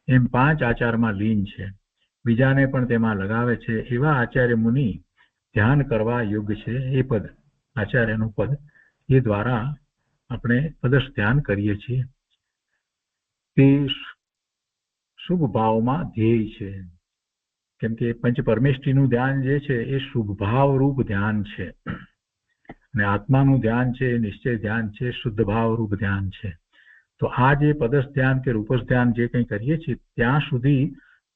એમ 5 આચારમાં લીન છે. બીજાને પણ તેમાં લગાવે છે. એવા આચાર્ય મુનિ ધ્યાન કરવા યોગ્ય છે. એ પદ આચાર્યનું પદ એ દ્વારા આપણે પદસ્થ ધ્યાન કરીએ છીએ. તે શુભ ભાવમાં ધ્યેય છે. કેમ કે પંચ પરમેષ્ઠીનું ધ્યાન જે છે એ શુભ ભાવ રૂપ ધ્યાન છે, અને આત્માનું ધ્યાન છે એ નિશ્ચય ધ્યાન છે, શુદ્ધ ભાવ રૂપ ધ્યાન છે. તો આ જે પદસ્થ ધ્યાન કે રૂપસ્થ ધ્યાન જે કંઈ કરીએ છીએ ત્યાં સુધી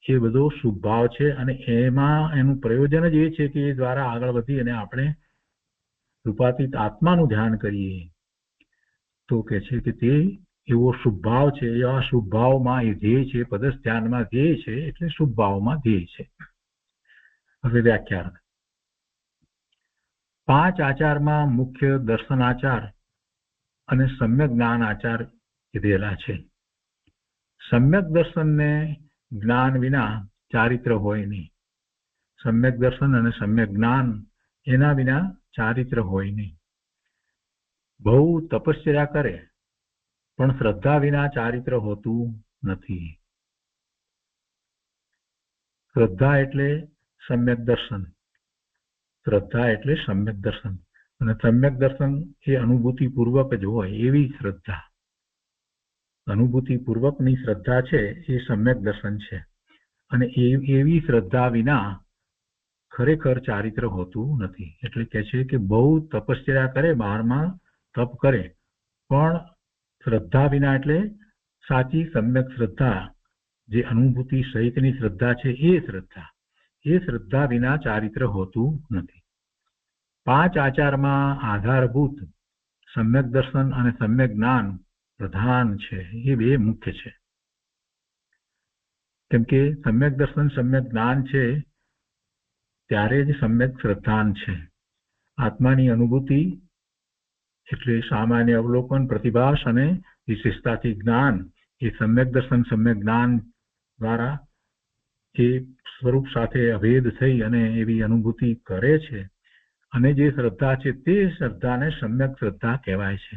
એ બધો શુભ ભાવ છે, અને એમાં એનું પ્રયોજન જ એ છે કે એ દ્વારા આગળ વધી અને આપણે રૂપાતીત આત્માનું ધ્યાન કરીએ. તો કે છે કે તે એવો શુભ ભાવ છે. એવા શુભ ભાવમાં એ ધ્યેય છે. પદસ્થ ધ્યાનમાં ધ્યેય છે એટલે શુભ ભાવમાં ધ્યેય છે. હવે વ્યાખ્યા. 5 આચારમાં મુખ્ય દર્શન આચાર અને સમ્યક જ્ઞાન આચાર કીધેલા છે. સમ્યક દર્શનને જ્ઞાન વિના ચારિત્ર હોય નહીં. સમ્યક દર્શન અને સમ્યક જ્ઞાન એના વિના ચારિત્ર હોય નહીં. બહુ તપશ્ચર્યા કરે પણ શ્રદ્ધા વિના ચારિત્ર હોતું નથી. શ્રદ્ધા એટલે સમ્યક દર્શન, શ્રદ્ધા એટલે સમ્યક દર્શન, અને સમ્યક દર્શન એ અનુભૂતિપૂર્વક જ હોય એવી શ્રદ્ધા. અનુભૂતિપૂર્વકની શ્રદ્ધા છે એ સમ્યક દર્શન છે, અને એવી શ્રદ્ધા વિના ખરેખર ચારિત્ર હોતું નથી. એટલે કહે છે કે બહુ તપશ્ચર્યા કરે, બહારમાં તપ કરે, પણ શ્રદ્ધા વિના એટલે સાચી સમ્યક શ્રદ્ધા જે અનુભૂતિ સહિતની શ્રદ્ધા છે એ શ્રદ્ધા વિના ચારિત્ર હોતું નથી. 5 આચારમાં આધારભૂત સમ્યક દર્શન અને સમ્યક જ્ઞાન પ્રધાન છે. એ બે મુખ્ય છે. કેમ કે સમ્યક દર્શન સમ્યક જ્ઞાન છે ત્યારે જ સમ્યક શ્રદ્ધાન છે. આત્માની અનુભૂતિ એટલે સામાન્ય અવલોકન, પ્રતિભાસ અને વિશેષતાથી જ્ઞાન એ સમ્યક દર્શન સમ્યક જ્ઞાન દ્વારા એ સ્વરૂપ સાથે અભેદ થઈ અને એવી અનુભૂતિ કરે છે. અને જે શ્રદ્ધા છે તે શ્રદ્ધાને સમ્યક શ્રદ્ધા કહેવાય છે.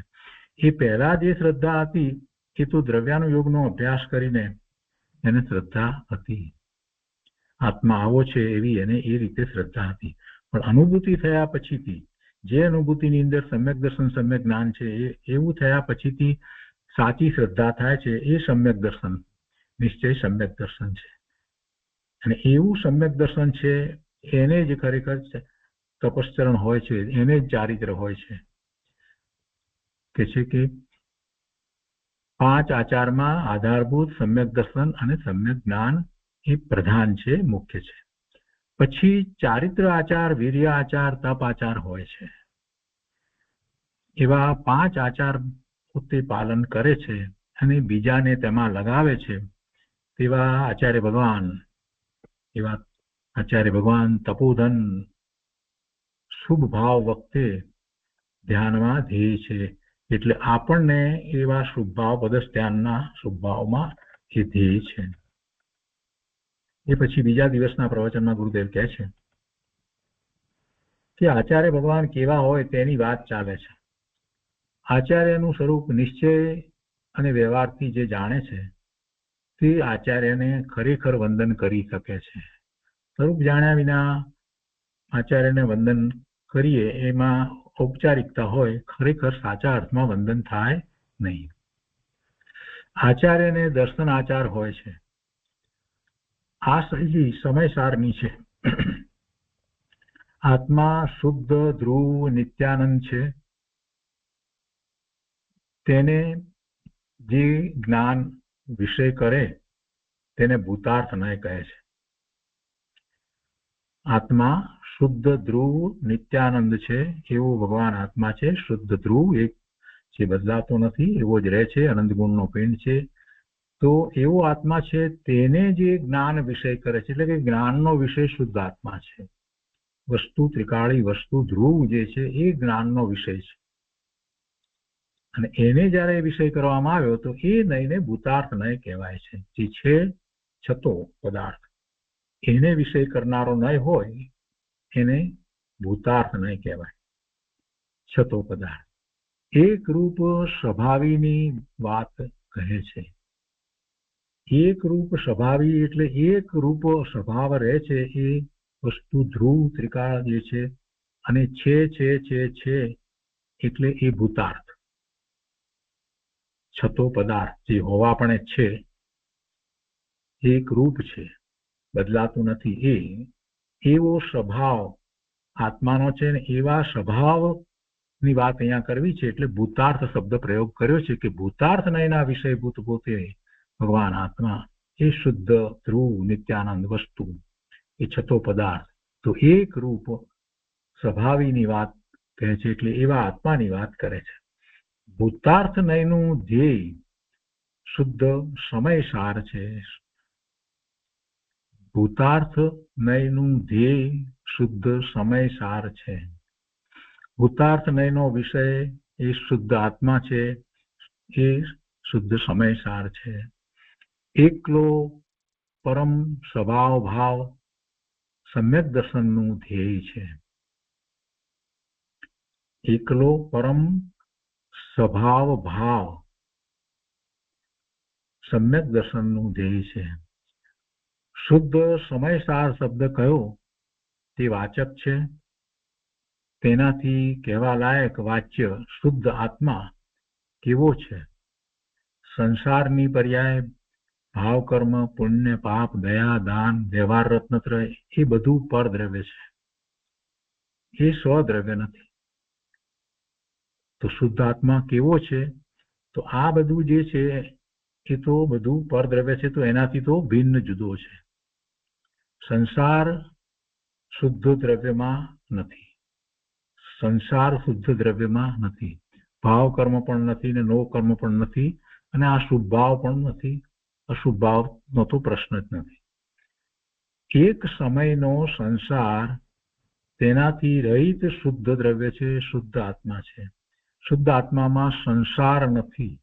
એ પહેલા જે શ્રદ્ધા હતી એ તો દ્રવ્યાનુયોગનો અભ્યાસ કરીને એને શ્રદ્ધા હતી. આત્મા આવો છે એવી એને એ રીતે શ્રદ્ધા હતી. પણ અનુભૂતિ થયા પછીથી જે અનુભૂતિની અંદર સમ્યક દર્શન સમ્યક જ્ઞાન છે એવું થયા પછીથી સાચી શ્રદ્ધા થાય છે. એ સમ્યક દર્શન નિશ્ચય સમ્યક દર્શન છે. અને એવું સમ્યક દર્શન છે એને જ ખરેખર તપશ્ચરણ હોય છે, એને જ ચારિત્ર હોય છે. કે છે કે 5 આચારમાં આધારભૂત સમ્યક દર્શન અને સમ્યક જ્ઞાન એ પ્રધાન છે, મુખ્ય છે. પછી ચારિત્ર આચાર, વીર્ય આચાર, તપ આચાર હોય છે. એવા 5 આચાર પોતે પાલન કરે છે અને બીજાને તેમાં લગાવે છે. તેવા આચાર્ય ભગવાન તપોધન શુભ ભાવ વખતે ધ્યાનમાં ધ્યેય છે. એટલે આપણને એવા શુભ ભાવ પદસ ધ્યાનના શુભ ભાવમાં એ ધ્યેય છે. એ પછી બીજા દિવસના પ્રવચનમાં ગુરુદેવ કહે છે કે આચાર્ય ભગવાન કેવા હોય તેની વાત ચાલે છે. આચાર્યનું સ્વરૂપ નિશ્ચય અને વ્યવહારથી જે જાણે છે તે આચાર્યને ખરેખર વંદન કરી શકે છે. સ્વરૂપ જાણ્યા વિના આચાર્યને વંદન કરીએ એમાં ઔપચારિકતા હોય, ખરેખર સાચા અર્થમાં વંદન થાય નહીં. આચાર્યને દર્શન આચાર હોય છે. આ શૈલી સમયસારની છે. આત્મા શુદ્ધ ધ્રુવ નિત્યાનંદ છે. તેને જે જ્ઞાન વિષય કરે તેને ભૂતાર્થ નય કહે છે. આત્મા શુદ્ધ ધ્રુવ નિત્યાનંદ છે. એવો ભગવાન આત્મા છે. શુદ્ધ ધ્રુવ એક જે બદલાતો નથી, એવો જ રહે છે, અનંત ગુણનો પિંડ છે. તો એવો આત્મા છે તેને જે જ્ઞાન વિષય કરે છે, એટલે કે જ્ઞાનનો વિષય શુદ્ધ આત્મા છે. વસ્તુ ત્રિકાળી, વસ્તુ ધ્રુવ જે છે એ જ્ઞાનનો વિષય છે. અને એને જયારે વિષય કરવામાં આવ્યો તો એ નયને ભૂતાર્થ નય કહેવાય છે. જે છે છતો પદાર્થ, એને વિષય કરનારો નય હોય એને ભૂતાર્થ નય કહેવાય, છતો પદાર્થ. એક રૂપ સ્વભાવીની વાત કહે છે. એક રૂપ સ્વભાવી એટલે એક રૂપ સ્વભાવ રહે છે એ વસ્તુ ધ્રુવ ત્રિકાળ જે છે, અને છે એટલે એ ભૂતાર્થ, છતો પદાર્થ જે હોવાપણે છે, એક રૂપ છે, બદલાતું નથી. એવો સ્વભાવ આત્માનો છે ને એવા સ્વભાવની વાત અહીંયા કરવી છે. એટલે ભૂતાર્થ શબ્દ પ્રયોગ કર્યો છે કે ભૂતાર્થ નયના વિષયભૂત પોતે ભગવાન આત્મા એ શુદ્ધ ધ્રુવ નિત્યાનંદ વસ્તુ, એ છતો પદાર્થ. તો એક રૂપ સ્વભાવીની વાત કહે છે, એટલે એવા આત્માની વાત કરે છે. ભૂતાર્થ નયનું ધ્યેય શુદ્ધ સમયસાર છે. ભૂતાર્થ નયનું ધ્યેય શુદ્ધ સમયસાર છે. ભૂતાર્થ નયનો વિષય એ શુદ્ધ આત્મા છે, એ શુદ્ધ સમયસાર છે. એકલો પરમ સ્વભાવ ભાવ સમ્યક દર્શનનું ધ્યેય છે. એકલો પરમ સ્વભાવ ભાવ સમ્યક દર્શનનું ધ્યેય છે. શુદ્ધ સમયસાર શબ્દ કયો તે વાચક છે. તેનાથી કહેવા લાયક વાચ્ય શુદ્ધ આત્મા કેવો છે? સંસારની પર્યાય ભાવ કર્મ પુણ્ય પાપ દયા દાન વ્યવહાર રત્નત્રય એ બધું પરદ્રવ્ય છે, એ સ્વદ્રવ્ય નથી. તો શુદ્ધ આત્મા કેવો છે? તો આ બધું જે છે એ તો બધું પરદ્રવ્ય છે, તો એનાથી તો ભિન્ન જુદો છે. સંસાર શુદ્ધ દ્રવ્યમાં નથી, સંસાર શુદ્ધ દ્રવ્યમાં નથી, ભાવ કર્મ પણ નથી ને નો કર્મ પણ નથી, અને આ શુભ ભાવ પણ નથી, અશુભ ભાવનો તો પ્રશ્ન જ નથી. એક સમયનો સંસાર તેનાથી રહિત શુદ્ધ દ્રવ્ય છે, શુદ્ધ આત્મા છે. શુદ્ધ આત્મામાં સંસાર નથી.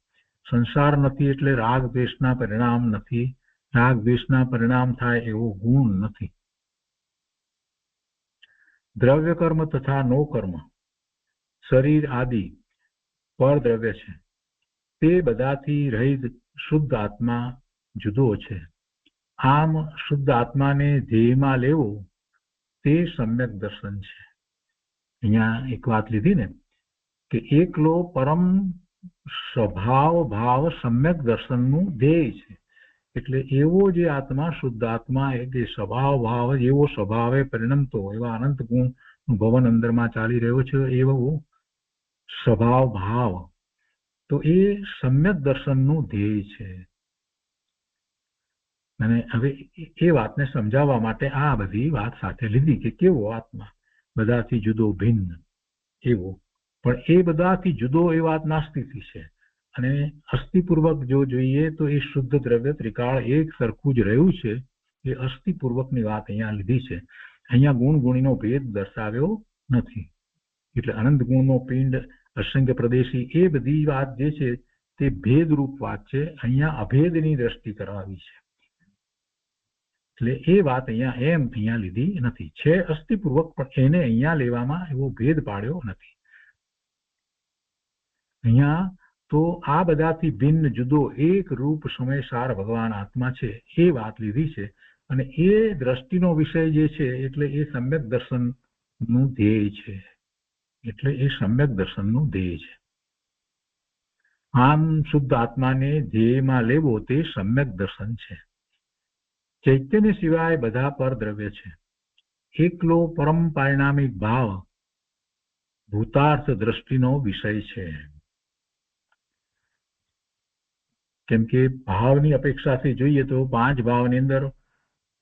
સંસાર નથી એટલે રાગ દ્વેષના પરિણામ નથી, રાગ દ્વેષના પરિણામ થાય એવો ગુણ નથી. દ્રવ્ય કર્મ તથા નો કર્મ શરીર આદિ પરદ્રવ્ય છે. તે બધાથી રહિત શુદ્ધ આત્મા જુદો છે. આમ શુદ્ધ આત્માને ધ્યેયમાં લેવો તે સમ્યક દર્શન છે. અહીંયા એક વાત લીધી ને કે એકલો પરમ સ્વભાવ ભાવ સમ્યક દર્શનનું ધ્યેય છે. એટલે એવો જે આત્મા શુદ્ધ આત્મા એ જે સ્વભાવ ભાવ એવો સ્વભાવે પરિણમતો એવા અનંત ગુણ ભવન અંદરમાં ચાલી રહ્યો છે એવો સ્વભાવ ભાવ, તો એ સમ્યક દર્શનનું ધ્યેય છે. અને હવે એ વાતને સમજાવવા માટે આ બધી વાત સાથે લીધી કે કેવો આત્મા બધાથી જુદો ભિન્ન એવો, પણ એ બધાથી જુદો એ વાત નાસ્તિથી છે. અને અસ્થિપૂર્વક જો જોઈએ તો એ શુદ્ધ દ્રવ્ય ત્રિકાળ એક સરખું જ રહ્યું છે. એ અસ્થિપૂર્વકની વાત અહીંયા લીધી છે. અહીંયા ગુણ ગુણીનો ભેદ દર્શાવ્યો નથી. એટલે અનંત ગુણનો પિંડ અસંખ્ય પ્રદેશી એ બધી વાત જે છે તે ભેદરૂપ વાત છે. અહીંયા અભેદની દ્રષ્ટિ કરાવી છે. એટલે એ વાત અહીંયા લીધી નથી. છે અસ્થિપૂર્વક, પણ એને અહીંયા લેવામાં એવો ભેદ પાડ્યો નથી. અહીંયા તો આ બધાથી ભિન્ન જુદો એક રૂપ સમયસાર ભગવાન આત્મા છે એ વાત લીધી છે. અને એ દ્રષ્ટિનો વિષય જે છે એટલે એ સમ્યક દર્શનનું ધ્યેય છે. એટલે એ સમ્યક દર્શનનું ધ્યેય છે. આમ શુદ્ધ આત્માને ધ્યેયમાં લેવો તે સમ્યક દર્શન છે. ચૈતન્ય સિવાય બધા પર દ્રવ્ય છે. એકલો પરમ પારિણામિક ભાવ ભૂતાર્થ દ્રષ્ટિનો વિષય છે. કેમ કે ભાવની અપેક્ષાથી જોઈએ તો પાંચ ભાવની અંદર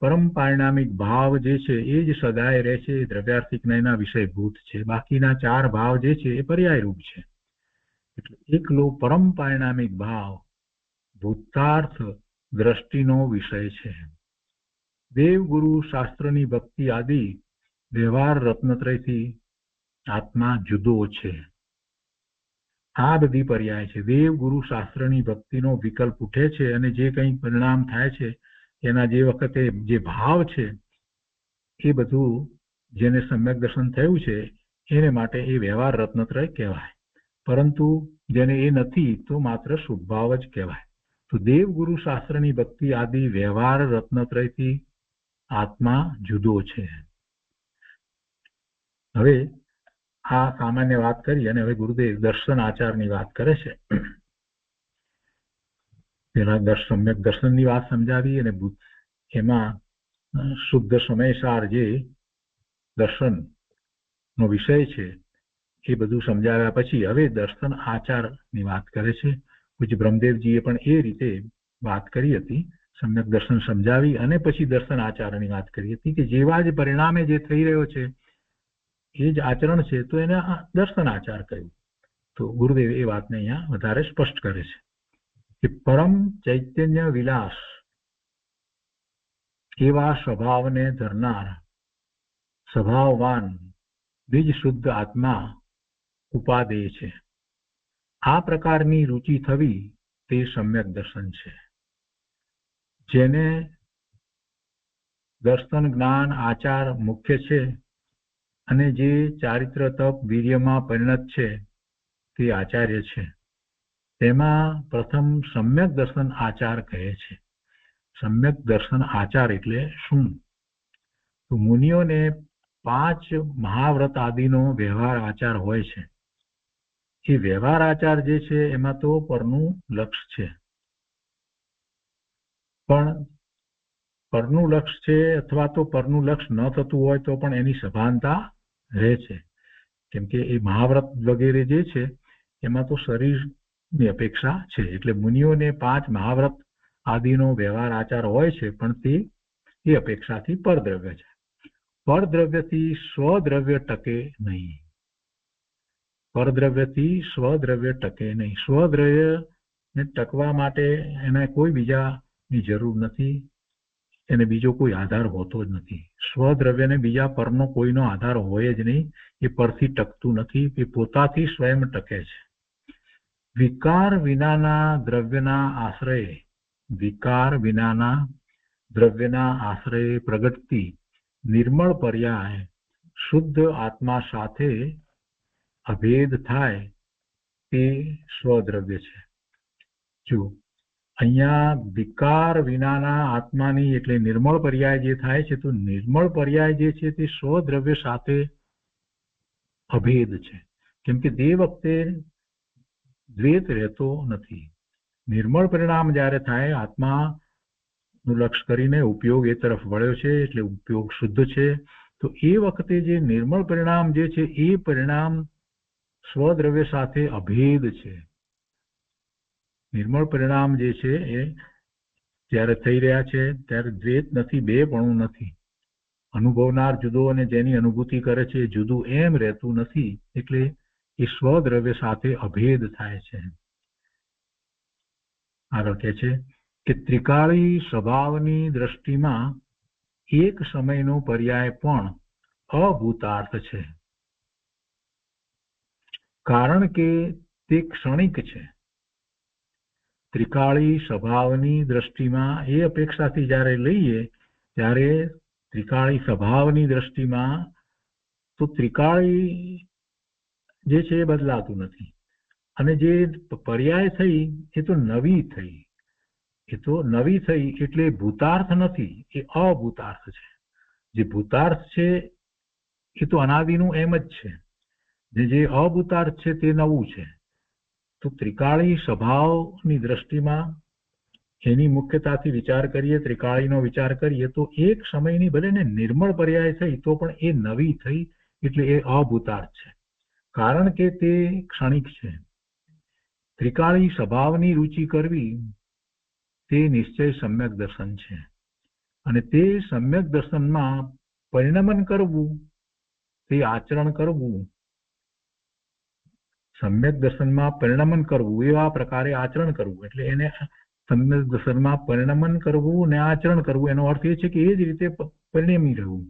પરમ પારિણામિક ભાવ જે છે એ જ સદાય રહે છે, દ્રવ્યાર્થિક નયના વિષયભૂત છે. બાકીના ચાર ભાવ જે છે એ પર્યાયરૂપ છે. એટલે એકલો પરમ પારિણામિક ભાવ ભૂતાર્થ દ્રષ્ટિનો વિષય છે. દેવગુરુ શાસ્ત્રની ભક્તિ આદિ વ્યવહાર રત્નત્રયથી આત્મા જુદો છે. આ બધી પર્યાય છે. દેવગુરુ શાસ્ત્રની ભક્તિનો વિકલ્પ ઉઠે છે અને જે કંઈ પરિણામ થાય છે એના જે વખતે જે ભાવ છે એ બધું જેને સમ્યક દર્શન થયું છે એને માટે એ વ્યવહાર રત્નત્રય કહેવાય. પરંતુ જેને એ નથી તો માત્ર શુભ ભાવ જ કહેવાય. તો દેવગુરુ શાસ્ત્રની ભક્તિ આદિ વ્યવહાર રત્નત્રયથી આત્મા જુદો છે. હવે આ સામાન્ય વાત કરી અને હવે ગુરુદેવ દર્શન આચારની વાત કરે છે. પેલા સમ્યક દર્શનની વાત સમજાવી અને એમાં શુદ્ધ સમયસાર જે દર્શનનો વિષય છે એ બધું સમજાવ્યા પછી હવે દર્શન આચારની વાત કરે છે. પૂજ્ય બ્રહ્મદેવજીએ પણ એ રીતે વાત કરી હતી. સમ્યક દર્શન સમજાવી અને પછી દર્શન આચારની વાત કરી હતી કે જેવા જ પરિણામે જે થઈ રહ્યો છે એ જ આચરણ છે તો એને દર્શન આચાર કહ્યું. તો ગુરુદેવ એ વાતને અહીંયા વધારે સ્પષ્ટ કરે છે કે પરમ ચૈતન્ય વિલાસ એવા સ્વભાવને ધરનાર સ્વભાવવાન બીજ શુદ્ધ આત્મા ઉપાદેય છે. આ પ્રકારની રુચિ થવી તે સમ્યક દર્શન છે. જેને દર્શન જ્ઞાન આચાર મુખ્ય છે અને જે ચારિત્ર તપ વીર્યમાં પરિણત છે તે આચાર્ય છે. તેમાં પ્રથમ સમ્યક દર્શન આચાર કહે છે. સમ્યક દર્શન આચાર એટલે શું? તો મુનિઓને 5 મહાવ્રત આદિનો વ્યવહાર આચાર હોય છે. એ વ્યવહાર આચાર જે છે એમાં તો પરનું લક્ષ છે, પણ પરનું લક્ષ છે અથવા તો પરનું લક્ષ ન થતું હોય તો પણ એની સભાનતા રહે છે. કેમ કે એ મહાવ્રત વગેરે જે છે એમાં તો શરીરની અપેક્ષા છે. એટલે મુનિઓને 5 મહાવ્રત આદિનો વ્યવહાર આચાર હોય છે, પણ તે એ અપેક્ષાથી પરદ્રવ્ય છે. પરદ્રવ્યથી સ્વદ્રવ્ય ટકે નહીં. પરદ્રવ્યથી સ્વદ્રવ્ય ટકે નહીં. સ્વદ્રવ્યને ટકવા માટે એને કોઈ બીજાની જરૂર નથી. એને બીજો કોઈ આધાર હોતો જ નથી. સ્વદ્રવ્યને બીજા પરનો કોઈનો આધાર હોય જ નહીં. એ પરથી ટકતું નથી. એ પોતાથી સ્વયં ટકે છે. વિકાર વિનાના દ્રવ્યના આશ્રયે પ્રગટતી નિર્મળ પર્યાય શુદ્ધ આત્મા સાથે અભેદ થાય તે સ્વદ્રવ્ય છે. જો અહીંયા વિકાર વિનાના આત્માની એટલે નિર્મળ પર્યાય જે થાય છે, તો નિર્મળ પર્યાય જે છે તે સ્વદ્રવ્ય સાથે અભેદ છે, કેમ કે તે વખતે દ્વૈત રહેતો નથી. નિર્મળ પરિણામ જ્યારે થાય, આત્માનું લક્ષ્ય કરીને ઉપયોગ એ તરફ વળ્યો છે, એટલે ઉપયોગ શુદ્ધ છે, તો એ વખતે જે નિર્મળ પરિણામ જે છે એ પરિણામ સ્વદ્રવ્ય સાથે અભેદ છે. નિર્મળ પરિણામ જે છે એ જ્યારે થઈ રહ્યા છે ત્યારે દ્વૈત નથી, બેપણું નથી. અનુભવનાર જુદો અને જેની અનુભૂતિ કરે છે એ જુદું એમ રહેતું નથી, એટલે એ સ્વદ્રવ્ય સાથે અભેદ થાય છે. આગળ કહે છે કે ત્રિકાળી સ્વભાવની દ્રષ્ટિમાં એક સમયનો પર્યાય પણ અભૂતાર્થ છે, કારણ કે તે ક્ષણિક છે. ત્રિકાળી સ્વભાવની દ્રષ્ટિમાં એ અપેક્ષાથી જ્યારે લઈએ ત્યારે ત્રિકાળી સ્વભાવની દ્રષ્ટિમાં તો ત્રિકાળી જે છે એ બદલાતું નથી, અને જે પર્યાય થઈ એ તો નવી થઈ. એ તો નવી થઈ એટલે ભૂતાર્થ નથી, એ અભૂતાર્થ છે. જે ભૂતાર્થ છે એ તો અનાદિનું એમ જ છે, જે અભૂતાર્થ છે તે નવું છે. તો ત્રિકાળી સ્વભાવની દ્રષ્ટિમાં એની મુખ્યતાથી વિચાર કરીએ, ત્રિકાળીનો વિચાર કરીએ, તો એક સમયની ભલે ને નિર્મળ પર્યાય થઈ તો પણ એ નવી થઈ, એટલે એ અભૂતાર્થ છે, કારણ કે તે ક્ષણિક છે. ત્રિકાળી સ્વભાવની રુચિ કરવી તે નિશ્ચય સમ્યક દર્શન છે, અને તે સમ્યક દર્શનમાં પરિણમન કરવું, તે આચરણ કરવું, સમ્યક દર્શનમાં પરિણમન કરવું, એવા પ્રકારે આચરણ કરવું, એટલે એને સમ્યક દર્શનમાં પરિણમન કરવું અને આચરણ કરવું, એનો અર્થ એ છે કે એ જ રીતે પરિણમી રહેવું,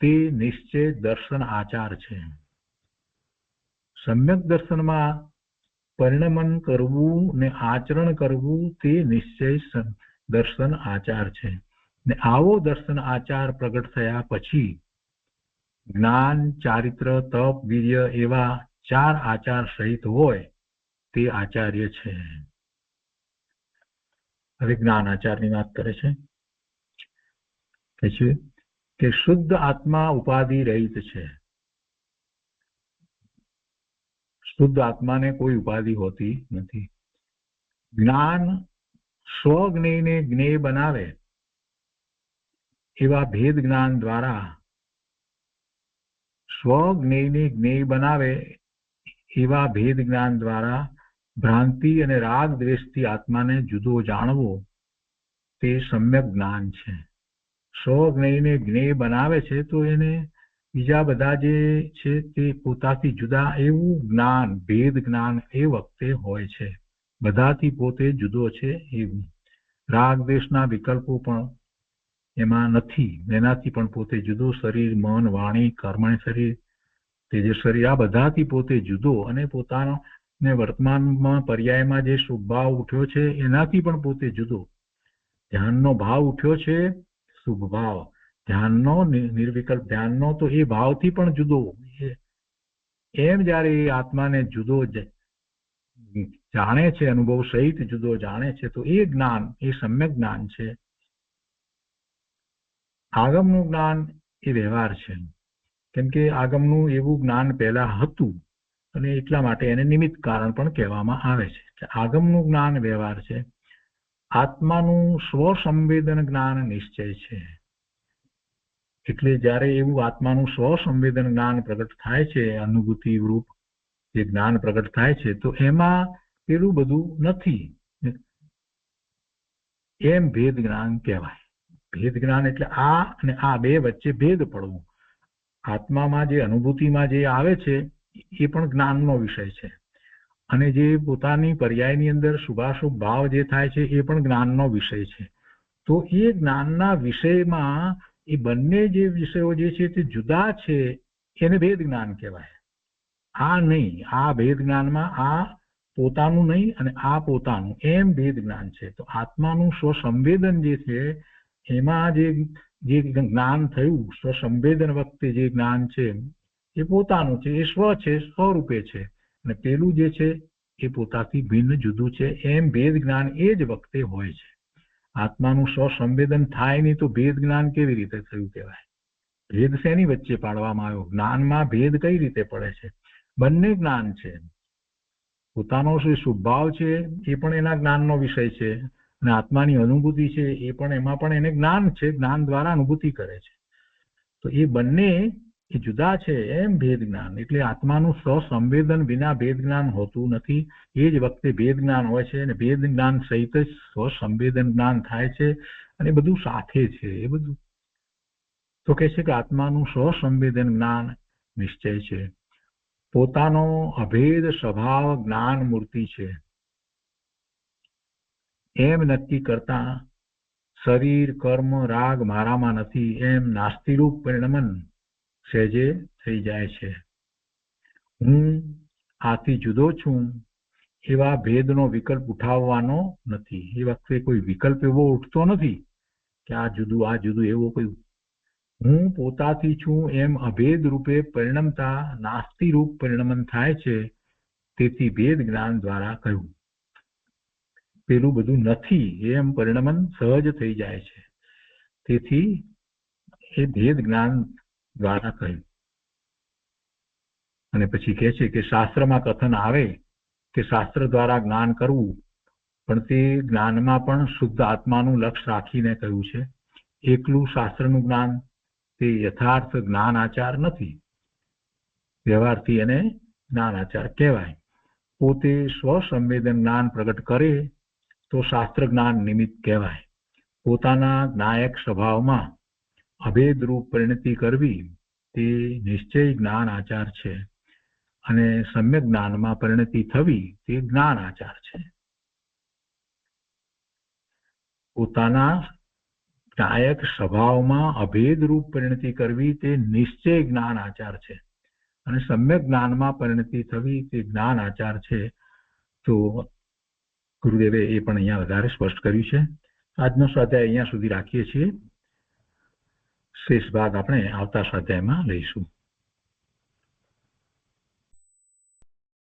તે નિશ્ચય દર્શન આચાર છે. સમ્યક દર્શનમાં પરિણમન કરવું ને આચરણ કરવું તે નિશ્ચય દર્શન આચાર છે. ને આવો દર્શન આચાર પ્રગટ થયા પછી જ્ઞાન, ચારિત્ર, તપ, વીર્ય એવા 4 આચાર સહિત હોય તે આચાર્ય છે. હવે જ્ઞાન આચારની વાત કરે છે કે શુદ્ધ આત્મા ઉપાધિ રહિત છે. શુદ્ધ આત્માને કોઈ ઉપાધિ હોતી નથી. જ્ઞાન સ્વજ્ઞેયને જ્ઞેય બનાવે એવા ભેદ જ્ઞાન દ્વારા, સ્વજ્ઞેયને જ્ઞેય બનાવે એવા ભેદ જ્ઞાન દ્વારા ભ્રાંતિ અને રાગ દ્વેષથી આત્માને જુદો જાણવો તે સમ્યક જ્ઞાન છે. સ્વજ્ઞેયને જ્ઞેય બનાવે છે તો એને બીજા બધા જે છે તે પોતાથી જુદા એવું જ્ઞાન, ભેદ જ્ઞાન એ વખતે હોય છે. બધાથી પોતે જુદો છે એવું. રાગ દ્વેષના વિકલ્પો પણ એમાં નથી, એનાથી પણ પોતે જુદો. શરીર, મન, વાણી, કર્મણ શરીર, તેજ શરીર, આ બધાથી પોતે જુદો, અને પોતાનો ને વર્તમાનમાં પર્યાયમાં જે શુભ ભાવ ઉઠ્યો છે એનાથી પણ પોતે જુદો. ધ્યાનનો ભાવ ઉઠ્યો છે, શુભ ભાવ, ધ્યાનનો નિર્વિકલ્પ ધ્યાનનો, તો એ ભાવથી પણ જુદો. એમ જયારે એ આત્માને જુદો જાણે છે, અનુભવ સહિત જુદો જાણે છે, તો એ જ્ઞાન એ સમ્યક જ્ઞાન છે. આગમનું જ્ઞાન એ વ્યવહાર છે, કેમ કે આગમનું એવું જ્ઞાન પહેલા હતું અને એટલા માટે એને નિમિત્ત કારણ પણ કહેવામાં આવે છે. આગમનું જ્ઞાન વ્યવહાર છે. આત્માનું સ્વસંવેદન જ્ઞાન નિશ્ચય છે. એટલે જ્યારે એવું આત્માનું સ્વસંવેદન જ્ઞાન પ્રગટ થાય છે, અનુભૂતિ રૂપ જે જ્ઞાન પ્રગટ થાય છે, તો એમાં પેલું બધું નથી, એમ ભેદ જ્ઞાન કહેવાય. ભેદ જ્ઞાન એટલે આ અને આ બે વચ્ચે ભેદ પડવું. આત્મામાં જે અનુભૂતિમાં જે આવે છે એ પણ જ્ઞાનનો વિષય છે, અને જે પોતાની પર્યાયની અંદર શુભાશુભ ભાવ જે થાય છે એ પણ જ્ઞાનનો વિષય છે. તો એ જ્ઞાનના વિષયમાં એ બંને જે વિષયો જે છે તે જુદા છે, એને ભેદ જ્ઞાન કહેવાય. આ નહીં, આ ભેદ જ્ઞાનમાં આ પોતાનું નહીં અને આ પોતાનું, એમ ભેદ જ્ઞાન છે. તો આત્માનું સ્વસંવેદન જે છે એમાં જે જ્ઞાન થયું, સ્વસંવેદન વખતે જે જ્ઞાન છે એ પોતાનું છે, એ સ્વ છે, સ્વરૂપે છે. અને પેલું જે છે એ પોતાથી ભિન્ન જુદું છે એમ ભેદ જ્ઞાન એ જ વખતે હોય છે. આત્માનું સ્વસંવેદન થાય નહીં તો ભેદ જ્ઞાન કેવી રીતે થયું કહેવાય? ભેદ શેની વચ્ચે પાડવામાં આવ્યો? જ્ઞાનમાં ભેદ કઈ રીતે પડે છે? બંને જ્ઞાન છે. પોતાનો જે સ્વભાવ છે એ પણ એના જ્ઞાનનો વિષય છે, અને આત્માની અનુભૂતિ છે એ પણ એમાં પણ એને જ્ઞાન છે, જ્ઞાન દ્વારા અનુભૂતિ કરે છે. તો એ બંને એ જુદા છે એમ ભેદ જ્ઞાન. એટલે આત્માનું સ્વસંવેદન વિના ભેદ જ્ઞાન હોતું નથી. એ જ વખતે ભેદ જ્ઞાન હોય છે, અને ભેદ જ્ઞાન સહિત જ સ્વસંવેદન જ્ઞાન થાય છે, અને બધું સાથે છે. એ બધું તો કહે છે કે આત્માનું સ્વસંવેદન જ્ઞાન નિશ્ચય છે. પોતાનો અભેદ સ્વભાવ જ્ઞાન મૂર્તિ છે એમ નક્કી કરતા શરીર કર્મ રાગ મારામાં નથી એમ નાસ્તિરૂપ પરિણમન સહેજે થઈ જાય છે. હું આથી જુદો છું એવા ભેદનો વિકલ્પ ઉઠાવવાનો નથી. એ વખતે કોઈ વિકલ્પ એવો ઉઠતો નથી કે આ જુદું એવો કોઈ. હું પોતાથી છું એમ અભેદ રૂપે પરિણમતા નાસ્તિ રૂપ પરિણમન થાય છે. તેથી ભેદ જ્ઞાન દ્વારા કહ્યું. પેલું બધું નથી એમ પરિણમન સહજ થઈ જાય છે. તેથી એ ભેદ જ્ઞાન દ્વારા કહ્યું. અને પછી કહે છે કે શાસ્ત્રમાં કથન આવે કે શાસ્ત્ર દ્વારા જ્ઞાન કરવું, પણ તે જ્ઞાનમાં પણ શુદ્ધ આત્માનું લક્ષ્ય રાખીને કહ્યું છે. એકલું શાસ્ત્રનું જ્ઞાન તે યથાર્થ જ્ઞાન આચાર નથી. વ્યવહારથી એને જ્ઞાન આચાર કહેવાય. પોતે સ્વસંવેદન જ્ઞાન પ્રગટ કરે તો શાસ્ત્ર જ્ઞાન નિમિત્ત કહેવાય. પોતાના જ્ઞાયક સ્વભાવમાં અભેદ રૂપ પરિણતિ કરવી તે નિશ્ચય જ્ઞાન આચાર છે, અને સમ્યક જ્ઞાનમાં પરિણતિ થવી તે જ્ઞાન આચાર છે. પોતાના જ્ઞાયક સ્વભાવમાં અભેદ રૂપ પરિણતિ કરવી તે નિશ્ચય જ્ઞાન આચાર છે, અને સમ્યક જ્ઞાનમાં પરિણતિ થવી તે જ્ઞાન આચાર છે. તો ગુરુદેવે એ પણ અહીંયા વધારે સ્પષ્ટ કર્યું છે. આજનો સ્વાધ્યાય અહીંયા સુધી રાખીએ છીએ. શેષ ભાગ આપણે આવતા સ્વાધ્યાયમાં લઈશું.